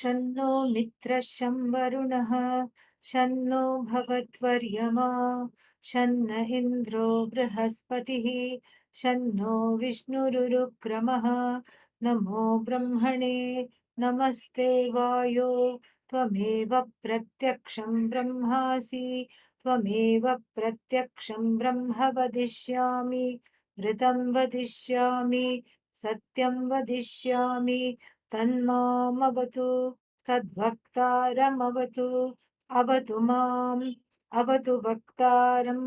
शन्नो मित्रशं वरुणः शन्नो भवद्वर्यमा शन्न इन्द्रो बृहस्पतिः शन्नो विष्णुरुरुक्रमः नमो ब्रह्मणे नमस्ते वायो त्वमेव प्रत्यक्षं ब्रह्मासि त्वमेव प्रत्यक्षं ब्रह्म वदिष्यामि ऋतं वदिष्यामि सत्यं वदिष्यामि तन्मामवतु तद्वक्तारमवतु अवतु माम् अवतु वक्तारम्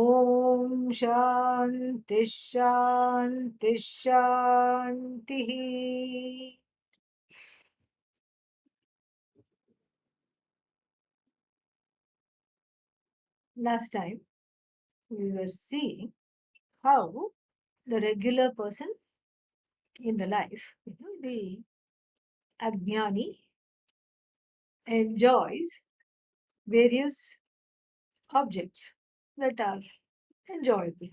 ॐ शान्ति शान्ति शान्तिः. Last time we were seeing how the regular person in the life, the Ajnani, enjoys various objects that are enjoyable.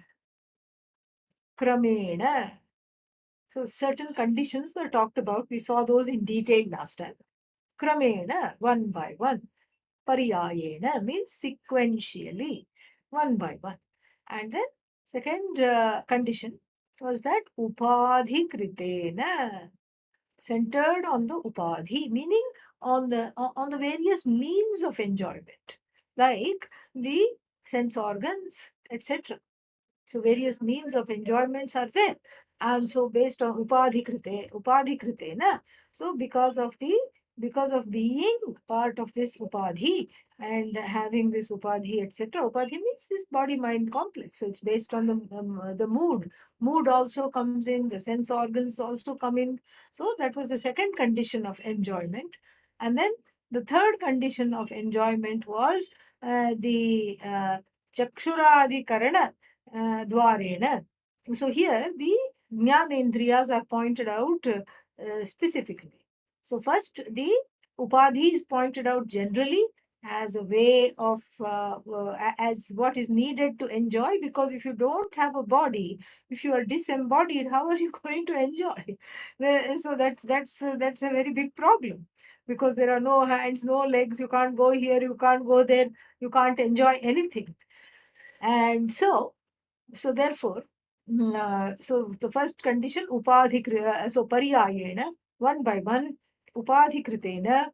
Kramena. So certain conditions were talked about. We saw those in detail last time. Kramena, one by one. Pariyayena means sequentially, one by one. And then second condition was that upadhi kritena, centered on the upadhi, meaning on the various means of enjoyment, like the sense organs, etc. So various means of enjoyments are there. And so based on upadhi krite, na? So because of being part of this upadhi and having this upadhi, etc. Upadhi means this body-mind complex. So it's based on the mood. Mood also comes in, the sense organs also come in. So that was the second condition of enjoyment. And then the third condition of enjoyment was the chakshuradikarana dwarena. So here the jnanendriyas are pointed out specifically. So first the upadhi is pointed out generally as a way of as what is needed to enjoy, because if you don't have a body, if you are disembodied, how are you going to enjoy? So that's a very big problem, because there are no hands, no legs, you can't go here, you can't go there, you can't enjoy anything. And so therefore, so the first condition, so pariyayena, one by one, upadhikritena,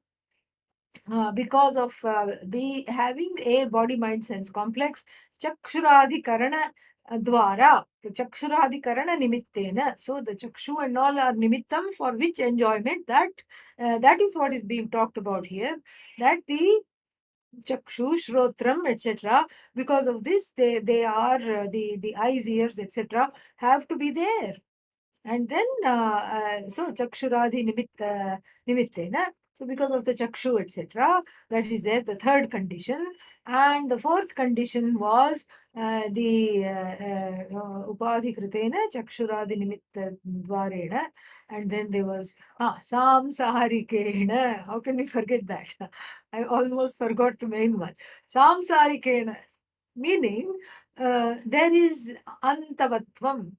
because of be having a body mind sense complex, chakshuradhikarana dwara, chakshuradhikarana nimittena. So the chakshu and all are nimittam for which enjoyment, that is what is being talked about here, that the chakshu, shrotram, etc. Because of this, they are the eyes, ears, etc. have to be there. And then, so chakshuradhi nimittena. So because of the chakshu, etc., that is there, the third condition. And the fourth condition was the upadhi kritena chakshuradi nimitta dvarena. And then there was samsarikena. How can we forget that? I almost forgot the main one. Samsarikena, meaning there is antavatvam.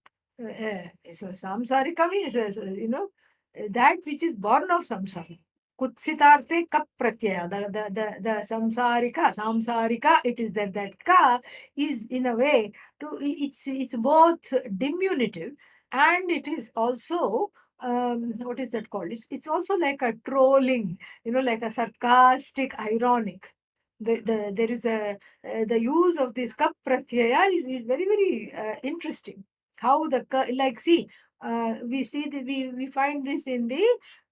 So samsarika means, that which is born of samsara. Kutsitarte kap pratyaya. The samsarika, it is that ka is in a way it's both diminutive, and it is also what is that called? It's also like a trolling, like a sarcastic, ironic. There is the use of this kap pratyaya is very, very interesting. How like see, we find this in the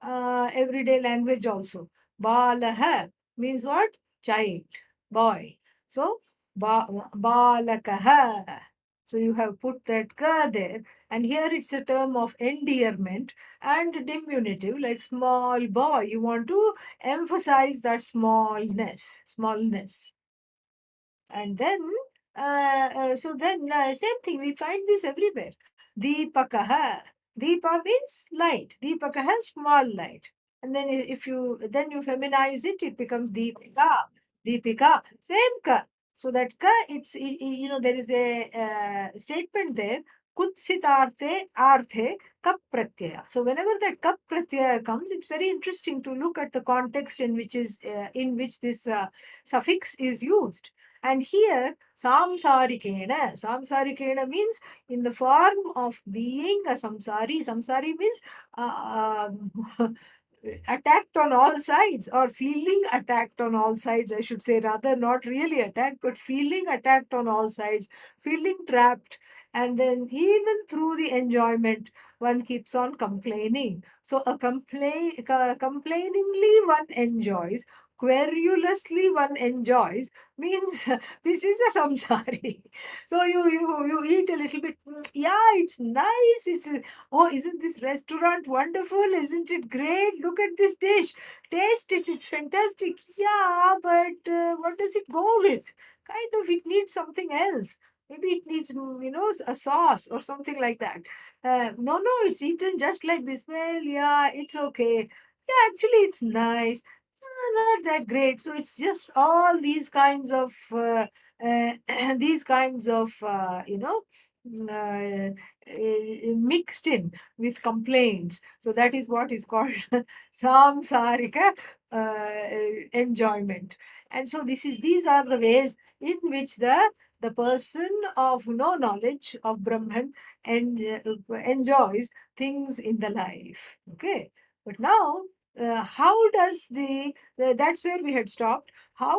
everyday language also. Balaha means what? Child, boy. So balakaha. So you have put that ka there, and here it's a term of endearment and diminutive, like small boy. You want to emphasize that smallness. And then, same thing, we find this everywhere. Deepakaha. Deepa means light. Deepakaha, small light. And then if you feminize it, it becomes Deepika. Deepika, same ka. So that ka, there is a statement there. kutsitarte arthe kap pratyaya. So whenever that kap pratyaya comes, it's very interesting to look at the context in which this suffix is used. And here, samsarikena means in the form of being a samsari. Samsari means attacked on all sides, or feeling attacked on all sides, I should say, rather not really attacked, but feeling attacked on all sides, feeling trapped. And then even through the enjoyment, one keeps on complaining. So complainingly one enjoys, querulously one enjoys, means this is a samsari. So you eat a little bit, yeah, it's nice, oh, isn't this restaurant wonderful? Isn't it great? Look at this dish. Taste it. It's fantastic. Yeah, but what does it go with? Kind of, it needs something else. Maybe it needs, a sauce or something like that. No, it's eaten just like this. Well, yeah, it's okay. Yeah, actually, it's nice. Not that great. So it's just all these kinds of these kinds of mixed in with complaints. So that is what is called samsarika enjoyment. And so these are the ways in which the person of no knowledge of Brahman and enjoys things in the life. Okay, but now how does that's where we had stopped. How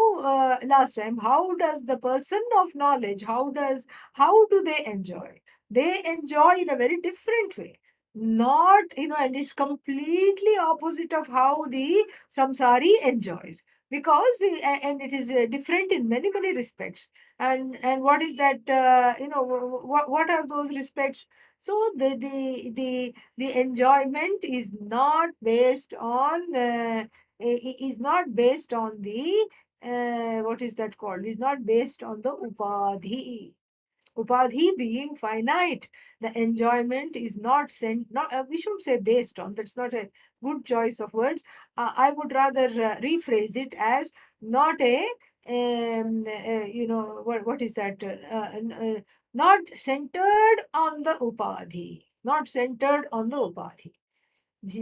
last time, how does the person of knowledge, how do they enjoy? They enjoy in a very different way. Not, and it's completely opposite of how the samsari enjoys. Because, and it is different in many, many respects. And what is that, what are those respects? So the enjoyment is not based on, is not based on the, what is that called? Is not based on the upadhi. Upadhi being finite, the enjoyment is not sent, not, we should say based on, that's not a good choice of words. I would rather rephrase it as not a, what is that? Not centered on the upadhi. Not centered on the upadhi.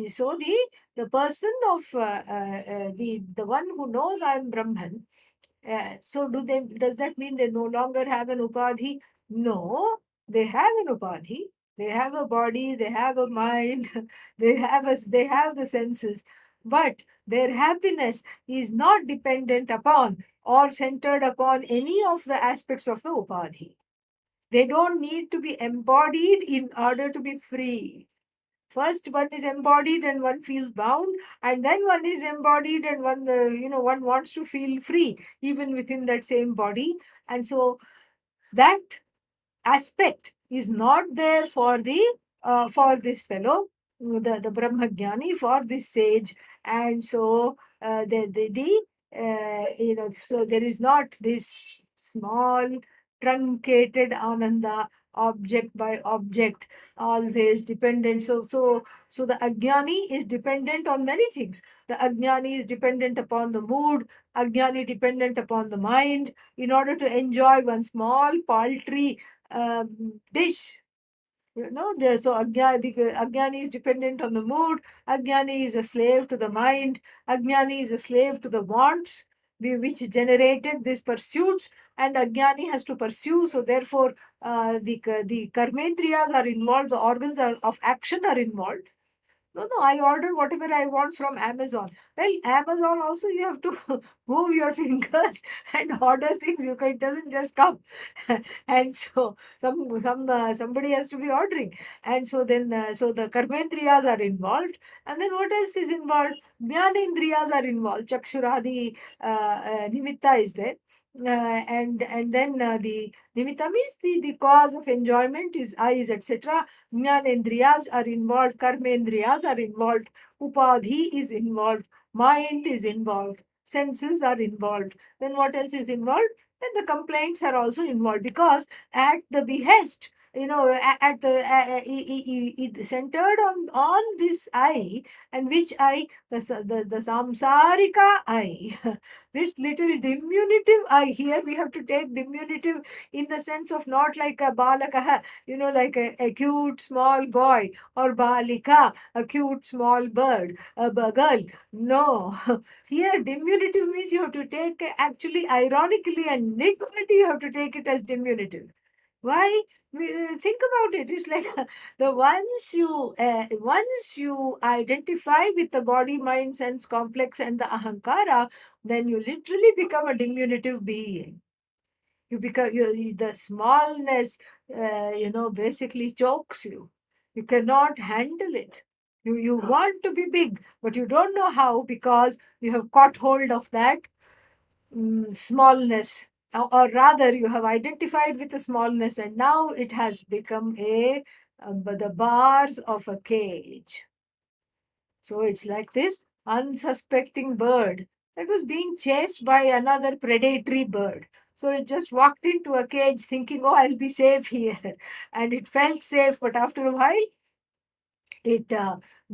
So the person of the one who knows I am Brahman, so does that mean they no longer have an upadhi? No, they have an upadhi. They have a body, they have a mind, they have the senses. But their happiness is not dependent upon or centered upon any of the aspects of the upadhi. They don't need to be embodied in order to be free. First one is embodied and one feels bound, and then one is embodied and one wants to feel free even within that same body. And so that aspect is not there for this fellow, the Brahmagyani, for this sage. And so so there is not this small truncated ananda, object by object, always dependent. So the Ajnani is dependent on many things. The Ajnani is dependent upon the mood, Ajnani dependent upon the mind, in order to enjoy one small paltry dish. So Ajnani is dependent on the mood, Ajnani is a slave to the mind, Ajnani is a slave to the wants, which generated these pursuits, and Ajnani has to pursue. So therefore, the karmendriyas are involved, the organs of action are involved. No, I order whatever I want from Amazon. Well, Amazon also, you have to move your fingers and order things. It doesn't just come. And so somebody has to be ordering. And so then so the karmendriyas are involved. And then what else is involved? Jnanendriyas are involved. Chakshuradi nimitta is there. And then the nimitta means the cause of enjoyment is eyes, etc. Jnanendriyas are involved, karmendriyas are involved, upadhi is involved, mind is involved, senses are involved. Then what else is involved? Then the complaints are also involved, because at the behest, at the centered on this I, and which I, the samsarika I, this little diminutive I. Here we have to take diminutive in the sense of not like a balaka, like a cute small boy, or balika, a cute small bird, a girl. No, here diminutive means you have to take, actually, ironically and literally, you have to take it as diminutive. Why? Think about it. It's like the once you identify with the body, mind, sense complex and the ahankara, then you literally become a diminutive being. You become the smallness. Basically chokes you. You cannot handle it. You want to be big, but you don't know how, because you have caught hold of that smallness, or rather you have identified with the smallness, and now it has become the bars of a cage. So it's like this unsuspecting bird that was being chased by another predatory bird. So it just walked into a cage thinking, oh, I'll be safe here. And it felt safe, but after a while it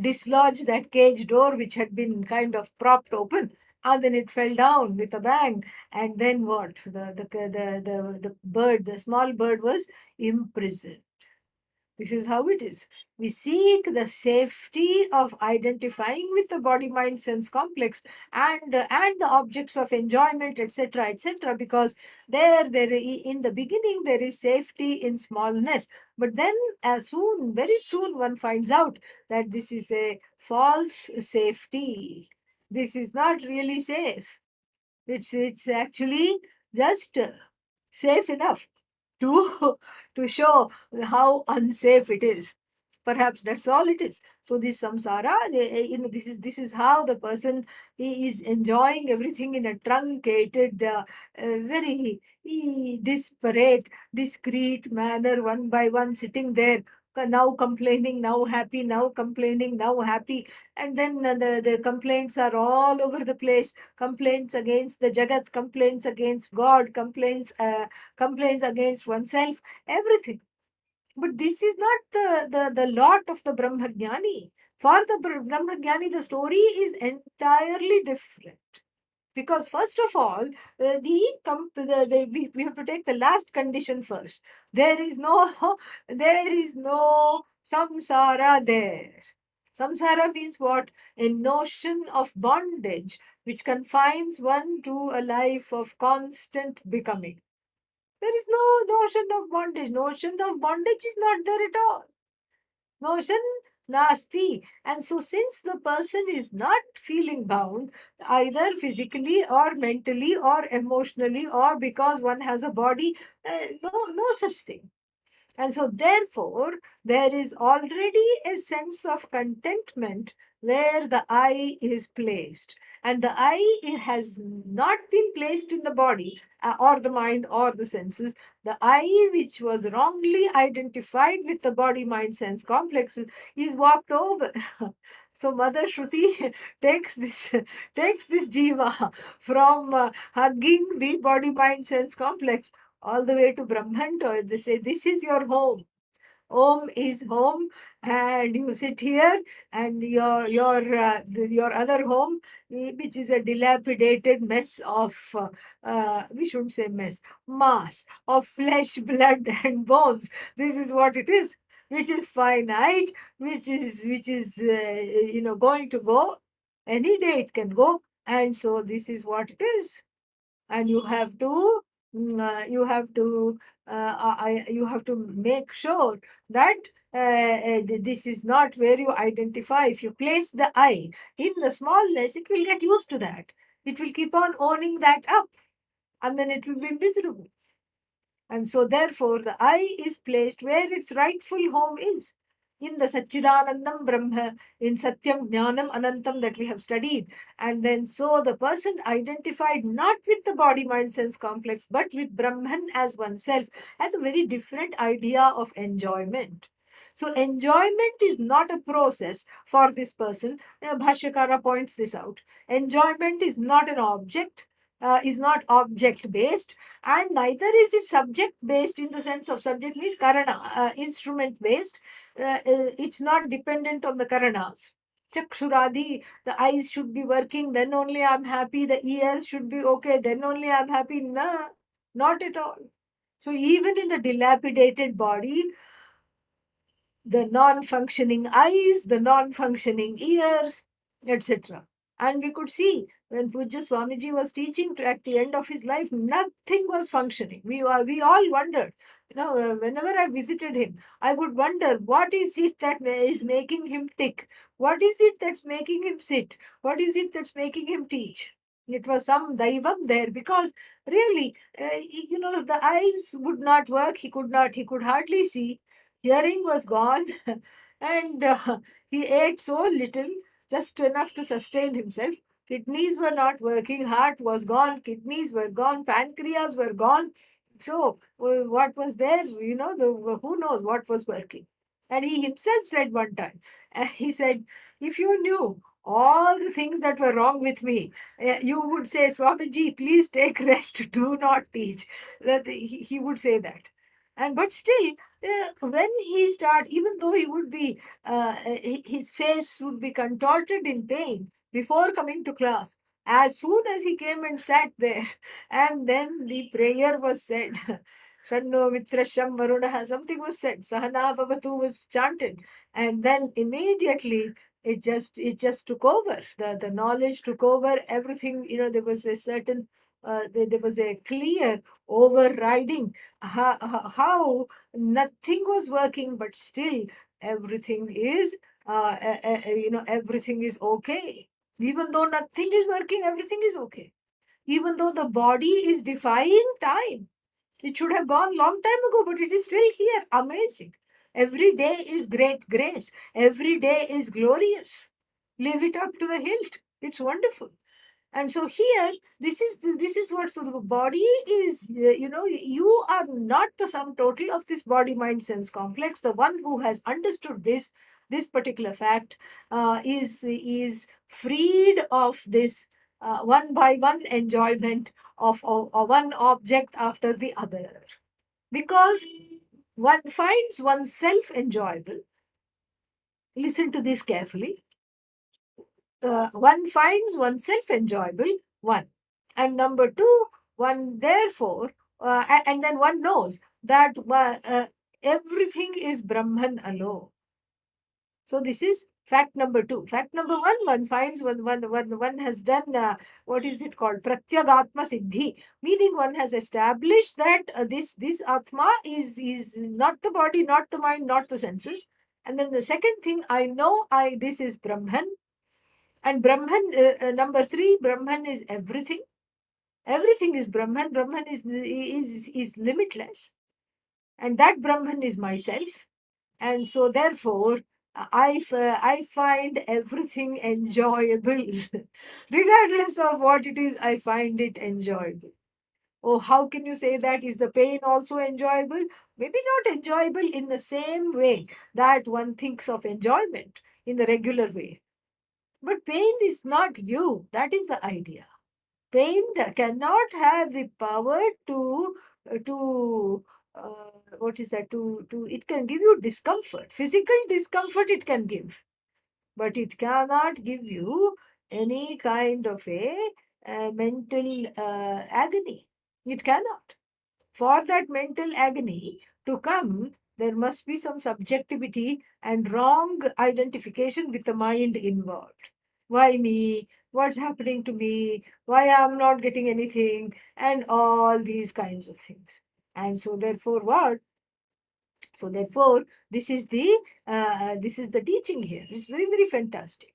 dislodged that cage door, which had been kind of propped open, and then it fell down with a bang. And then what? The bird, the small bird, was imprisoned. This is how it is. We seek the safety of identifying with the body mind sense complex, and the objects of enjoyment, etc., etc., because in the beginning there is safety in smallness, but then very soon one finds out that this is a false safety. This is not really safe. It's actually just safe enough to to show how unsafe it is. Perhaps that's all it is. So this samsara, this is how the person is enjoying everything in a truncated, very disparate, discrete manner, one by one, sitting there, now complaining, now happy, now complaining, now happy. And then the complaints are all over the place. Complaints against the jagat, complaints against God, complaints against oneself, everything. But this is not the lot of the Brahmagyani. For the Brahmagyani, the story is entirely different. Because first of all, we have to take the last condition first. There is no there is no samsara there. Samsara means what? A notion of bondage which confines one to a life of constant becoming. There is no notion of bondage. Notion of bondage is not there at all. Notion nasti. And so, since the person is not feeling bound, either physically or mentally or emotionally, or because one has a body, no such thing. And so, therefore, there is already a sense of contentment where the I is placed. And the I has not been placed in the body, or the mind or the senses. The I, which was wrongly identified with the body mind sense complexes, is walked over. So Mother Shruti takes this jiva from hugging the body mind sense complex all the way to Brahman. They say, this is your home. Home is home, and you sit here, and your other home, which is a dilapidated mess of we shouldn't say mess, mass of flesh, blood, and bones. This is what it is, which is finite, which is going to go any day. It can go, and so this is what it is. And you have to you have to make sure that this is not where you identify. If you place the I in the smallness, it will get used to that. It will keep on owning that up, and then it will be miserable. And so, therefore, the I is placed where its rightful home is. In the Satchidanandam Brahma, in Satyam Jnanam Anantam that we have studied. And then, so the person identified not with the body mind sense complex, but with Brahman as oneself, has a very different idea of enjoyment. So, enjoyment is not a process for this person. Bhashyakara points this out. Enjoyment is not an object. is not object based, and neither is it subject based, in the sense of subject means karana, instrument based. It's not dependent on the karanas. Chakshuradi, the eyes should be working, then only I'm happy. The ears should be okay, then only I'm happy. No, not at all. So even in the dilapidated body, the non-functioning eyes, the non-functioning ears, etc. And we could see when Pujya Swamiji was teaching at the end of his life, nothing was functioning. We all wondered. Whenever I visited him, I would wonder, what is it that is making him tick? What is it that's making him sit? What is it that's making him teach? It was some daivam there, because really, the eyes would not work. He could hardly see. Hearing was gone, and he ate so little, just enough to sustain himself. Kidneys were not working, heart was gone, kidneys were gone, pancreas were gone. So, what was there? Who knows what was working? And he himself said one time, he said, if you knew all the things that were wrong with me, you would say, Swamiji, please take rest, do not teach. That he would say that. And but still, when he start, even though he would be, his face would be contorted in pain before coming to class, as soon as he came and sat there, and then the prayer was said, Shanno Mitrasham Varunah, something was said, Sahana Bhavatu was chanted, and then immediately it just took over. The knowledge took over everything. There was a certain, there was a clear overriding, how nothing was working, but still everything is, everything is okay. Even though nothing is working, everything is okay. Even though the body is defying time, it should have gone long time ago, but it is still here. Amazing. Every day is great grace. Every day is glorious. Live it up to the hilt. It's wonderful. And so here, this is what, so the body is, you are not the sum total of this body mind sense complex. The one who has understood this particular fact, is freed of this, one by one enjoyment of one object after the other, because one finds oneself enjoyable. Listen to this carefully. One finds oneself enjoyable, one. And number two, one therefore, and then one knows that everything is Brahman alone. So this is fact number two. Fact number one, one finds one has done, what is it called? Pratyagatma Siddhi, meaning one has established that this Atma is not the body, not the mind, not the senses. And then the second thing, I know this is Brahman. And Brahman, number three, Brahman is everything. Everything is Brahman. Brahman is limitless. And that Brahman is myself. And so therefore, I find everything enjoyable. Regardless of what it is, I find it enjoyable. Oh, how can you say that? Is the pain also enjoyable? Maybe not enjoyable in the same way that one thinks of enjoyment in the regular way. But pain is not you. That is the idea. Pain cannot have the power to what is that? To it can give you discomfort. Physical discomfort it can give, but it cannot give you any kind of a mental agony. It cannot. For that mental agony to come, there must be some subjectivity and wrong identification with the mind involved. Why me? What's happening to me? Why I'm not getting anything? And all these kinds of things. And so therefore what? So therefore, this is the teaching here. It's very, very fantastic.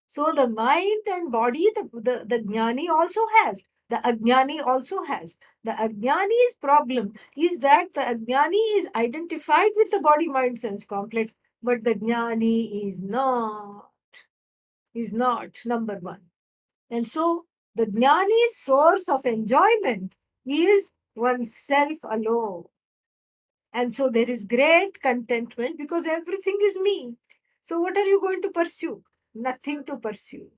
So the mind and body, the jnani also has. The ajnani also has. The ajnani's problem is that the ajnani is identified with the body mind sense complex, but the jnani is not number one. And so the jnani's source of enjoyment is oneself alone. And so there is great contentment because everything is me. So what are you going to pursue? Nothing to pursue.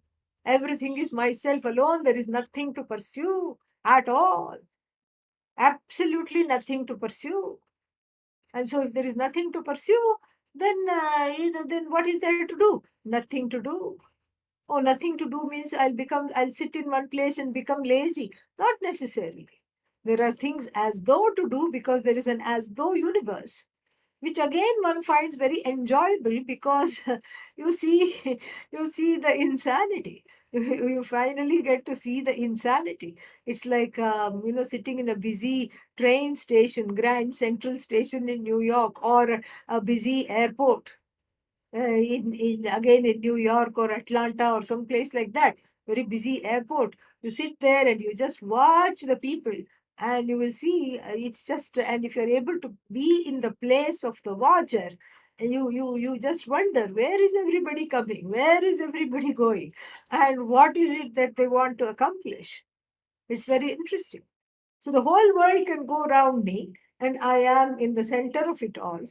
Everything is myself alone. There is nothing to pursue. at all. Absolutely nothing to pursue. And so if there is nothing to pursue, then then what is there to do? Nothing to do. Oh, nothing to do means I'll sit in one place and become lazy. Not necessarily. There are things as though to do because there is an as though universe, which again one finds very enjoyable because you see you see the insanity. You finally get to see the insanity. It's like sitting in a busy train station, Grand Central Station in New York, or a busy airport in again in New York or Atlanta or some place like that, very busy airport. You sit there and you just watch the people, and you will see it's just. And if you're able to be in the place of the watcher, you just wonder, where is everybody coming? Where is everybody going? And what is it that they want to accomplish? It's very interesting. So the whole world can go around me, and I am in the center of it all,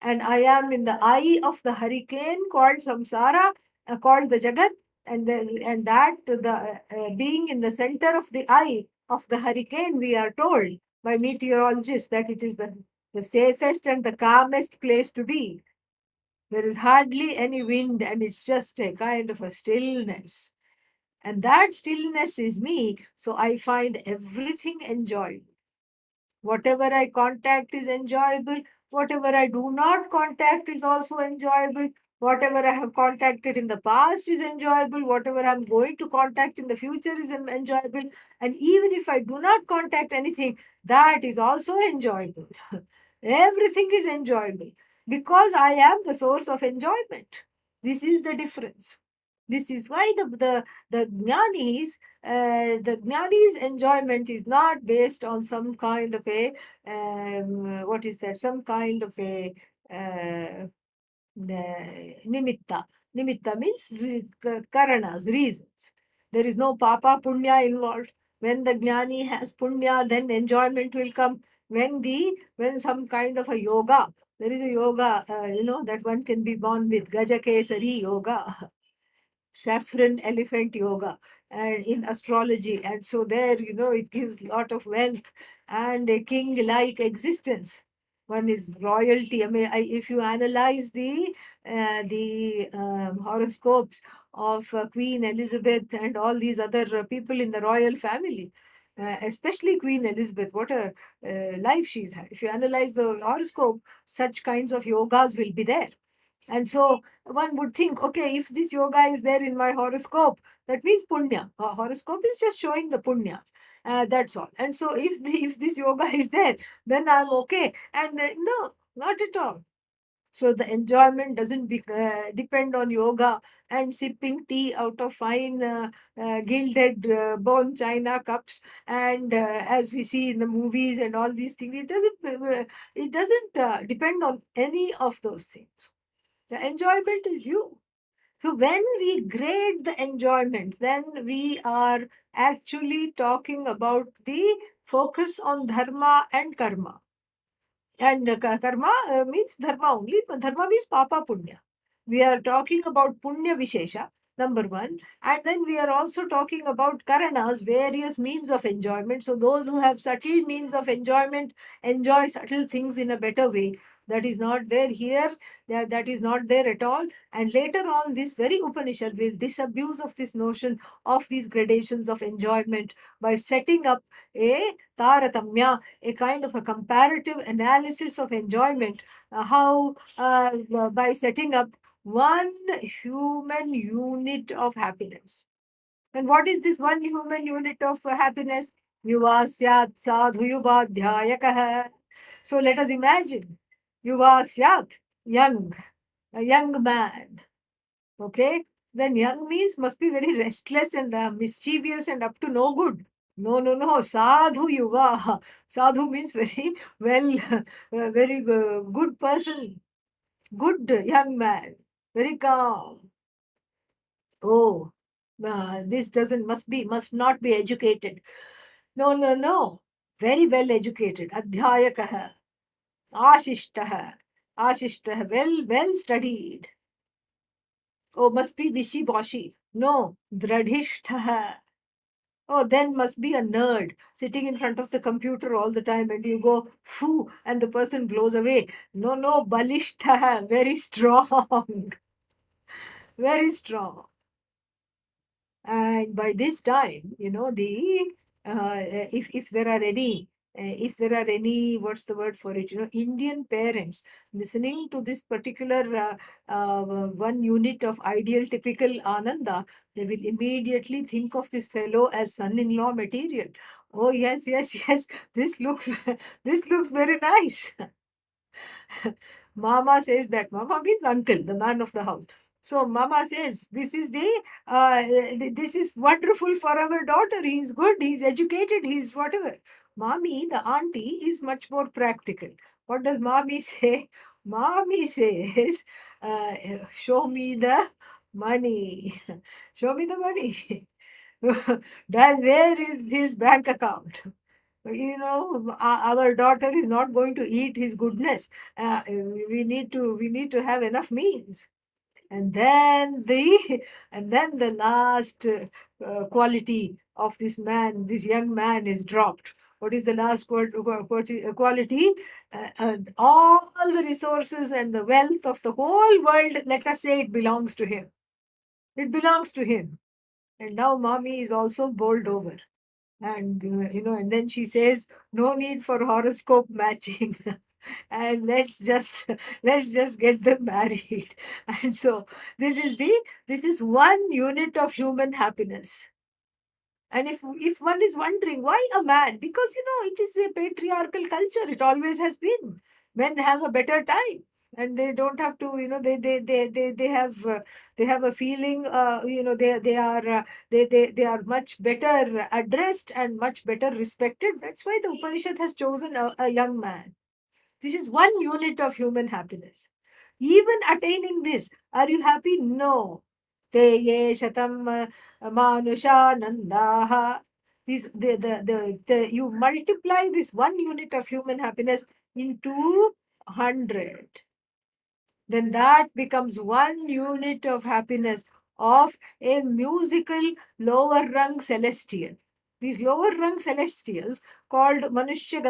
and I am in the eye of the hurricane called samsara, called the jagat, and that being in the center of the eye of the hurricane, we are told by meteorologists that it is the safest and the calmest place to be. There is hardly any wind, and it's just a kind of a stillness. And that stillness is me, so I find everything enjoyable. Whatever I contact is enjoyable. Whatever I do not contact is also enjoyable. Whatever I have contacted in the past is enjoyable. Whatever I'm going to contact in the future is enjoyable. And even if I do not contact anything, that is also enjoyable. Everything is enjoyable because I am the source of enjoyment. This is the difference. This is why the jnani's enjoyment is not based on some kind of a what is that? Some kind of a uh, nimitta. Nimitta means karanas, reasons. There is no papa punya involved. When the jnani has punya, then enjoyment will come. When some kind of a yoga, there is a yoga, that one can be born with Gajakesari yoga, saffron elephant yoga, and in astrology. And so there, it gives lot of wealth and a king like existence. One is royalty. I mean, if you analyze the horoscopes of Queen Elizabeth and all these other people in the royal family, especially Queen Elizabeth, what a life she's had. If you analyze the horoscope, such kinds of yogas will be there. And so one would think, okay, if this yoga is there in my horoscope, that means punya. Horoscope is just showing the punyas. That's all. And so if this yoga is there, then I'm okay. And no, not at all. So the enjoyment doesn't depend on yoga and sipping tea out of fine gilded bone china cups, and as we see in the movies and all these things. It doesn't depend on any of those things. The enjoyment is you. So when we grade the enjoyment, then we are actually talking about the focus on dharma and karma. And karma means dharma only. Dharma means papa punya. We are talking about punya vishesha, number one. And then we are also talking about karanas, various means of enjoyment. So those who have subtle means of enjoyment enjoy subtle things in a better way. That is not there here. That is not there at all. And later on, this very Upanishad will disabuse of this notion of these gradations of enjoyment by setting up a taratamya, a kind of a comparative analysis of enjoyment, how by setting up one human unit of happiness. And what is this one human unit of happiness? Yuva syat sadhu yuvadhyayakah. So let us imagine Yuva syat, young, a young man. Okay? Then young means must be very restless and mischievous and up to no good. No, no, no. Sadhu yuva. Sadhu means very well, very good person, good young man, very calm. Oh, this doesn't must not be educated. No, no, no. Very well educated. Adhyayakah, ashishtaha, ashishtaha, well studied. Oh, must be wishy washy. No, dradhishtha. Oh, then must be a nerd sitting in front of the computer all the time and you go, foo, and the person blows away. No, no, balishta, very strong, very strong. And by this time, if there are any what's the word for it, Indian parents listening to this particular one unit of ideal typical Ananda, they will immediately think of this fellow as son-in-law material. Oh yes, yes, yes, this looks this looks very nice. Mama says that. Mama means uncle, the man of the house. So Mama says, this is wonderful for our daughter. He's good, he's educated, he's whatever. Mommy, the auntie, is much more practical. What does Mommy say? Mommy says, show me the money. Show me the money. Where is his bank account? Our daughter is not going to eat his goodness. We need to have enough means. And then the and then the last quality of this young man is dropped. What is the last quality? All the resources and the wealth of the whole world, let us say, it belongs to him. It belongs to him. And now mommy is also bowled over. And then she says, no need for horoscope matching. And let's just get them married. And so this is one unit of human happiness. And if one is wondering why a man, because it is a patriarchal culture, it always has been. Men have a better time, and they don't have to, they have a feeling, they are much better addressed and much better respected. That's why the Upanishad has chosen a young man. This is one unit of human happiness. Even attaining this, are you happy? No. Te ye shatam manusha nandaha. You multiply this one unit of human happiness into 100. Then that becomes one unit of happiness of a musical lower rung celestial. These lower rung celestials called Manushya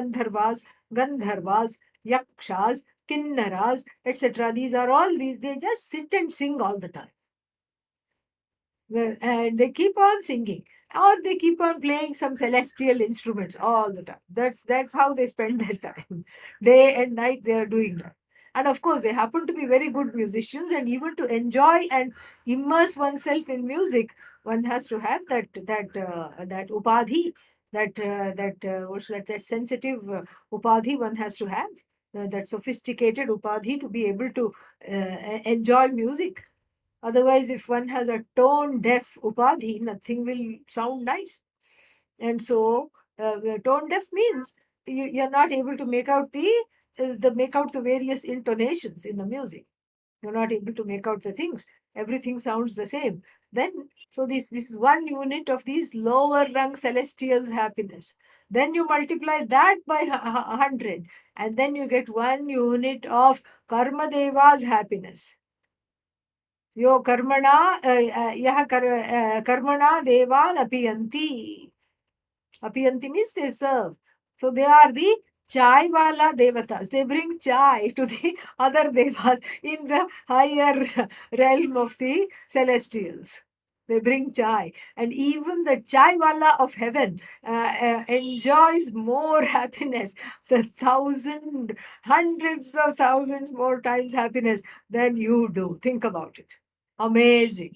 Gandharvas, Yakshas, Kinnaras, etc. These are all these, they just sit and sing all the time. And they keep on singing, or they keep on playing some celestial instruments all the time. That's how they spend their time. Day and night they are doing that. And of course, they happen to be very good musicians, and even to enjoy and immerse oneself in music, one has to have that upadhi, that sensitive upadhi one has to have, that sophisticated upadhi to be able to enjoy music. Otherwise, if one has a tone deaf upadhi, nothing will sound nice. And so, tone deaf means you're not able to make out the various intonations in the music. You're not able to make out the things. Everything sounds the same. Then, so this is one unit of these lower rung celestials' happiness. Then you multiply that by 100, and then you get one unit of Karma Deva's happiness. यो कर्मणा यह कर्मणा देवान अपियन्ति. Apiyanti means they serve. So they are the chai wala devatas. They bring chai to the other devas in the higher realm of the celestials. They bring chai. And even the chai wala of heaven enjoys more happiness, hundreds of thousands more times happiness than you do. Think about it. Amazing.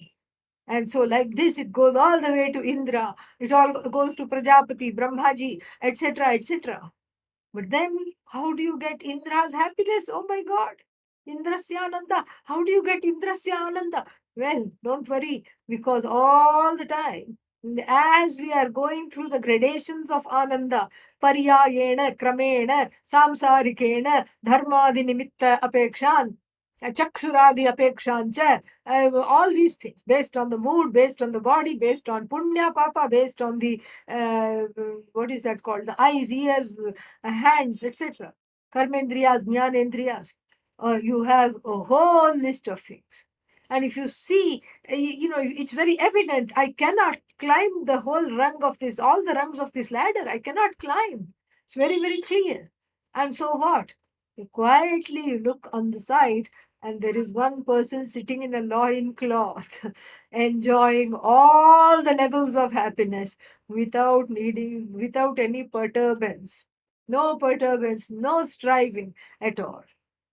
And so, like this, it goes all the way to Indra. It all goes to Prajapati, Brahmaji, etc., etc. But then, how do you get Indra's happiness? Oh my God. Indrasya Ananda. How do you get Indrasya Ananda? Well, don't worry, because all the time, as we are going through the gradations of Ananda, Pariyayena, Kramena, Samsarikena, Dharmadi Nimitta Apekshan, Chaksuradi Apekshancha, all these things based on the mood, based on the body, based on Punya Papa, based on the, what is that called? The eyes, ears, hands, etc. Karmendriyas, Jnanendriyas. You have a whole list of things. And if you see, it's very evident. I cannot climb the whole rung of this, all the rungs of this ladder. I cannot climb. It's very, very clear. And so what? You quietly look on the side, and there is one person sitting in a loin cloth, enjoying all the levels of happiness without any perturbance. No perturbance, no striving at all.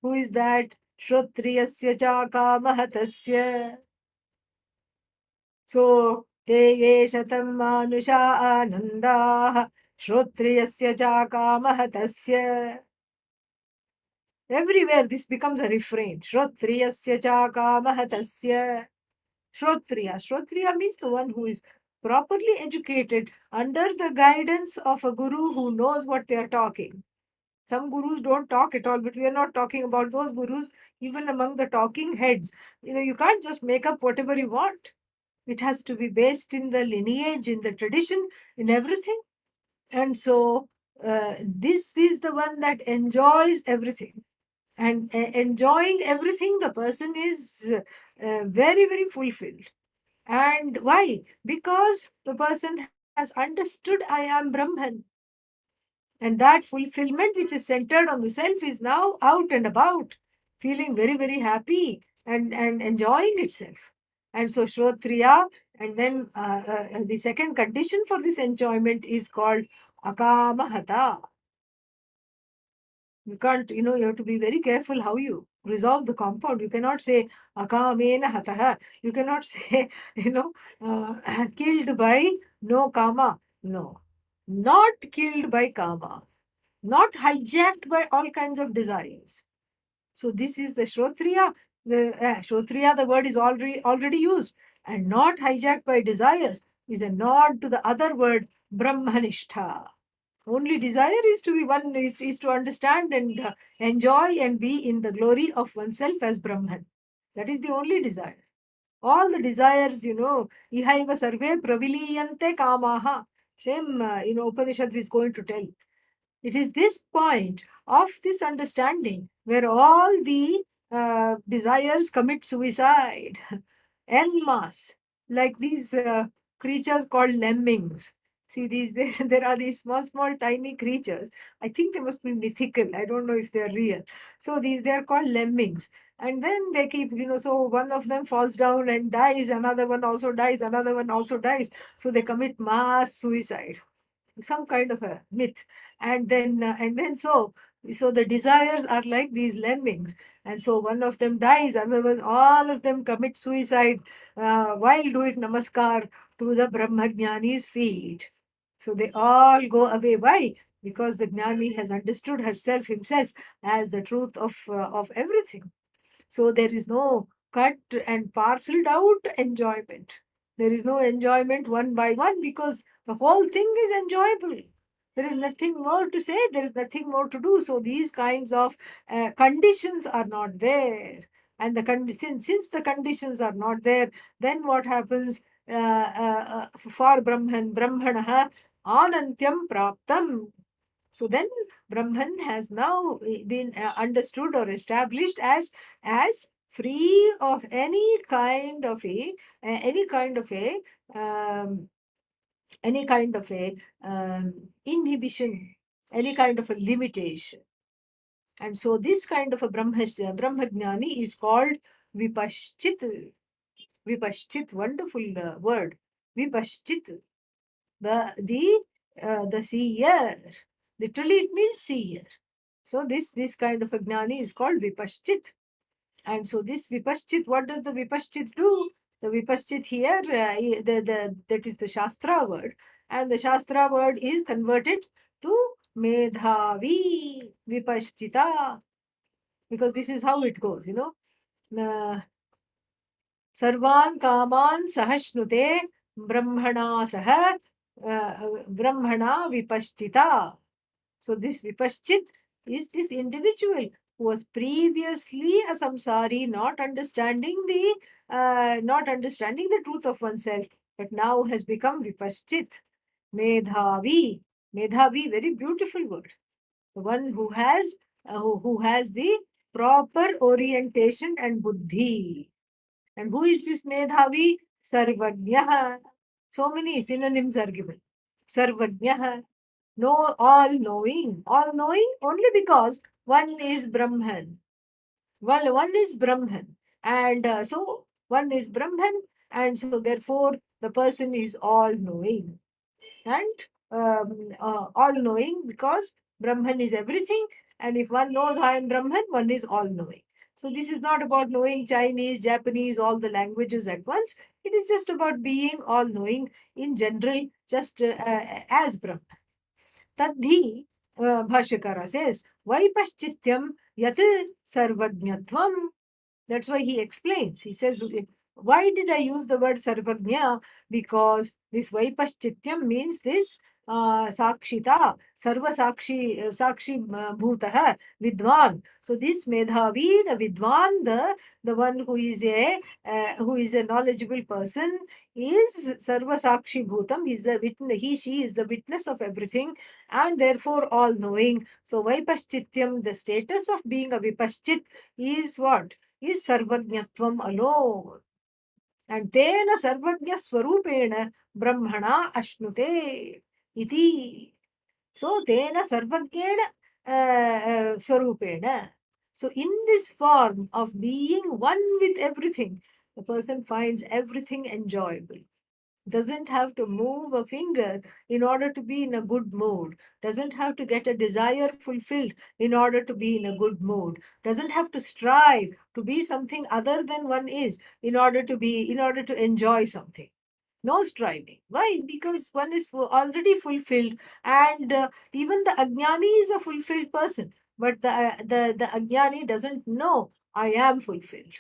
Who is that? Shrotriyasya cha kamah. So te ye shatam manusha anandaah shrotriyasya cha kamah. Everywhere this becomes a refrain. Shrotriyasya cha kamah. Shrotriya. Shrotriya means the one who is properly educated under the guidance of a guru who knows what they are talking. Some gurus don't talk at all, but we are not talking about those gurus. Even among the talking heads, you can't just make up whatever you want. It has to be based in the lineage, in the tradition, in everything. And so this is the one that enjoys everything. And enjoying everything, the person is very, very fulfilled. And why? Because the person has understood I am Brahman. And that fulfillment, which is centered on the self, is now out and about, feeling very, very happy and enjoying itself. And so, Shrotriya, and then the second condition for this enjoyment is called Akamahata. You can't, you have to be very careful how you resolve the compound. You cannot say Akamena Hataha. You cannot say, killed by no kama. No. Not killed by kama, not hijacked by all kinds of desires. So this is the Shrotriya. The word is already used, and not hijacked by desires is a nod to the other word Brahmanishtha. Only desire is to be one is to understand and enjoy and be in the glory of oneself as Brahman. That is the only desire. All the desires, ihaiva sarve praviliyante kamaha. Same, Upanishad is going to tell. It is this point of this understanding where all the desires commit suicide en masse, like these creatures called lemmings. See, there are these small, tiny creatures. I think they must be mythical. I don't know if they're real. So they're called lemmings. And then they keep, so one of them falls down and dies, another one also dies, another one also dies. So they commit mass suicide, some kind of a myth. And then the desires are like these lemmings, and so one of them dies, otherwise all of them commit suicide while doing namaskar to the brahmagnani's feet. So they all go away. Why? Because the gnani has understood himself as the truth of everything. So there is no cut and parceled out enjoyment. There is no enjoyment one by one, because the whole thing is enjoyable. There is nothing more to say, there is nothing more to do. So these kinds of conditions are not there. And since the conditions are not there, then what happens for Brahmanaha anantyam praptam. So then Brahman has now been understood or established as free of any kind of a um, any kind of a inhibition, any kind of a limitation. And so this kind of a Brahmagnani is called Vipaschit. Vipaschit, wonderful word. Vipaschit, the seer. Literally, it means seer. So this kind of a gnani is called Vipaschit. And so this Vipaschit, what does the Vipaschit do? The Vipaschit here, that is the Shastra word, and the Shastra word is converted to Medhavi Vipaschita, because this is how it goes, Uh, Sarvan Kaman Sahashnute Brahmana Saha Brahmana Vipaschita. So this Vipaschit is this individual who was previously a samsari, not understanding the truth of oneself, but now has become Vipaschit. Medhavi. Medhavi, very beautiful word. The one who has the proper orientation and buddhi. And who is this Medhavi? Sarvagnyah. So many synonyms are given. Sarvagnyah, know, all knowing. All knowing only because one is Brahman. Well, one is Brahman. And so one is Brahman, and so therefore the person is all knowing. And all knowing because Brahman is everything. And if one knows I am Brahman, one is all knowing. So this is not about knowing Chinese, Japanese, all the languages at once. It is just about being all knowing in general, just as Brahman. Tadhi, Bhashyakara says, Vaipaschityam yat sarvajnatvam. That's why he explains. He says, why did I use the word sarvagnya? Because this Vaipaschityam means this sakshita, sarva sakshi bhutah, vidwan. So this Medhavi, the vidwan, the one who is a knowledgeable person, is sarva sakshi bhutam. He's the witness, she is the witness of everything, and therefore all knowing. So Vaipaschityam, the status of being a vipaschit, is what? Is sarvajnatvam alone. And tena sarvajna swarupena brahmana ashnute iti. So tena sarvajnena swarupena. So in this form of being one with everything, the person finds everything enjoyable. Doesn't have to move a finger in order to be in a good mood, doesn't have to get a desire fulfilled in order to be in a good mood, doesn't have to strive to be something other than one is in order to enjoy something. No striving. Why? Because one is already fulfilled, and even the ajnani is a fulfilled person, but the ajnani doesn't know I am fulfilled.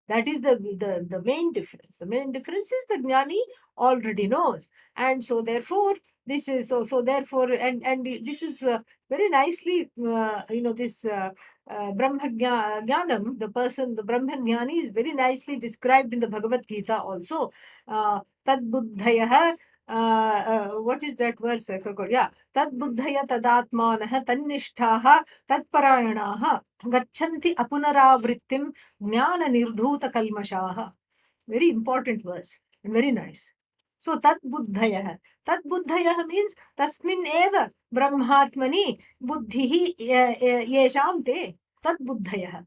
That is the main difference. The main difference is the jnani already knows, and so therefore this is so therefore and this is very nicely this Brahma Jnanam, the person, the Brahma Jnani is very nicely described in the Bhagavad Gita also. Tad buddhayah, what is that verse? I forgot. Yeah. Tad buddhaya tadatmanah tannishtaha tatparayanaha gachanti apunaravrittim jnana nirdhuta kalmashaha. Very important verse and very nice. So tat buddhayah. Tat buddhayah means tasmin eva brahmatmani buddhihi yesham te. Tat buddhayah.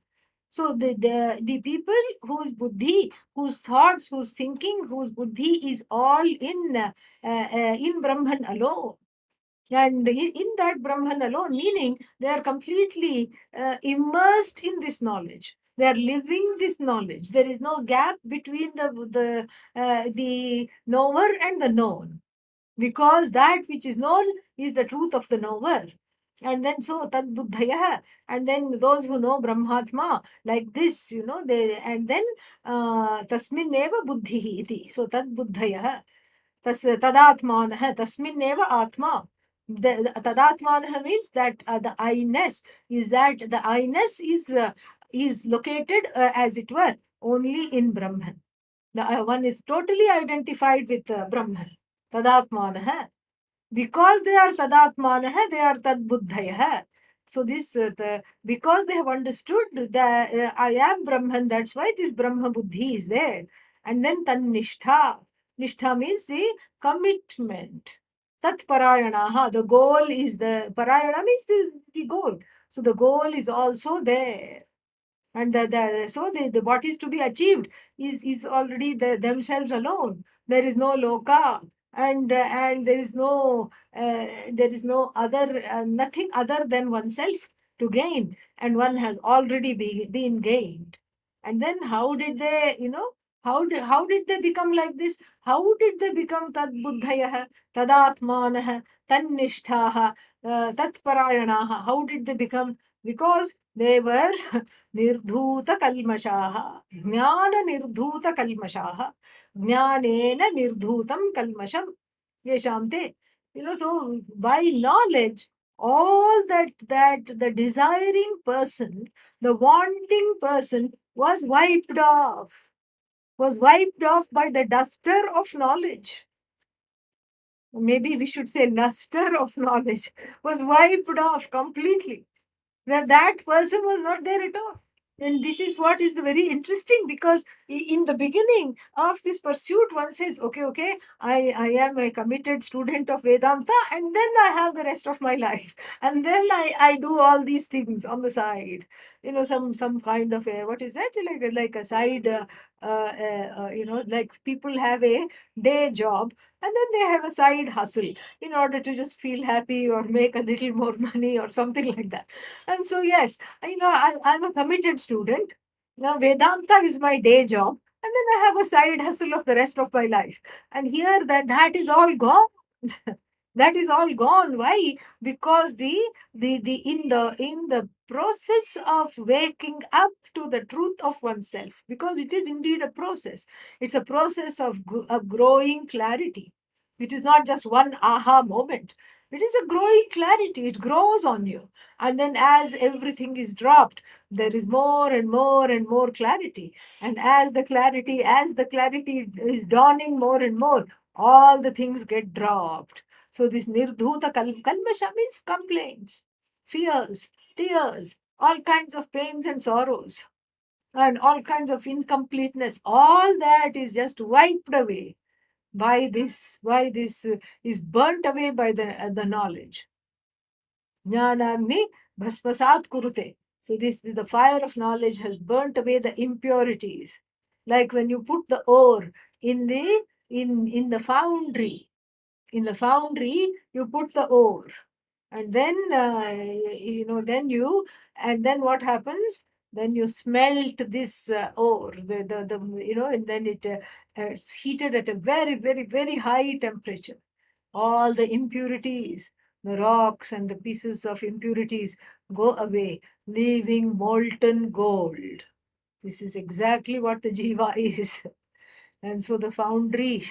So the people whose buddhi, whose thoughts, whose thinking, whose buddhi is all in Brahman alone. And in that Brahman alone, meaning they are completely immersed in this knowledge. They are living this knowledge. There is no gap between the knower and the known, because that which is known is the truth of the knower. And then so tad buddhaya, and then those who know Brahmatma like this, they, and then tasmin eva buddhihi iti. So tad buddhaya, tadatmanah, tasmin eva atma. Tadatmanah means that the I-ness is that the I-ness is located as it were only in Brahman. The one is totally identified with Brahman. Tadatmanah. Because they are tadatmanah, they are tadbuddhayah. So this because they have understood that I am Brahman, that's why this Brahma buddhi is there. And then tannishtha. Nishtha means the commitment. Tat parayanaha. The goal is the parayana means the goal. So the goal is also there. And what is to be achieved is already themselves alone. There is no loka, and there is no other nothing other than oneself to gain, and one has already been gained. And then how did they, how did they become like this? How did they become tad buddhayah, tadatmanah, tannishthah, tatparayanaha? How did they become? Because they were Nirdhuta kalmashaha. Jnana nirdhuta kalmashaha. Jnanena nirdhutam kalmasham. Yeshamte. So by knowledge, all that the desiring person, the wanting person was wiped off by the duster of knowledge. Maybe we should say luster of knowledge was wiped off completely. That person was not there at all. And this is what is very interesting, because in the beginning of this pursuit, one says, okay, I am a committed student of Vedanta, and then I have the rest of my life. And then I do all these things on the side. Some kind of a, what is that? Like a side, like people have a day job, and then they have a side hustle in order to just feel happy or make a little more money or something like that. And so, yes, I'm a committed student. Now, Vedanta is my day job, and then I have a side hustle of the rest of my life. And here, that is all gone. That is all gone. Why? Because the in the process of waking up to the truth of oneself, because it is indeed a process. It's a process of a growing clarity. It is not just one aha moment. It is a growing clarity. It grows on you. And then as everything is dropped, there is more and more and more clarity. And as the clarity is dawning more and more, all the things get dropped. So this nirdhuta kalmasha means complaints, fears, tears, all kinds of pains and sorrows, and all kinds of incompleteness. All that is just wiped away by this is burnt away by the knowledge. Jnanagni bhasmasat kurute. So the fire of knowledge has burnt away the impurities. Like when you put the ore in the foundry. In the foundry, you put the ore, and then then what happens? Then you smelt this ore, and then it's heated at a very, very, very high temperature. All the impurities, the rocks and the pieces of impurities go away, leaving molten gold. This is exactly what the jiva is. And so the foundry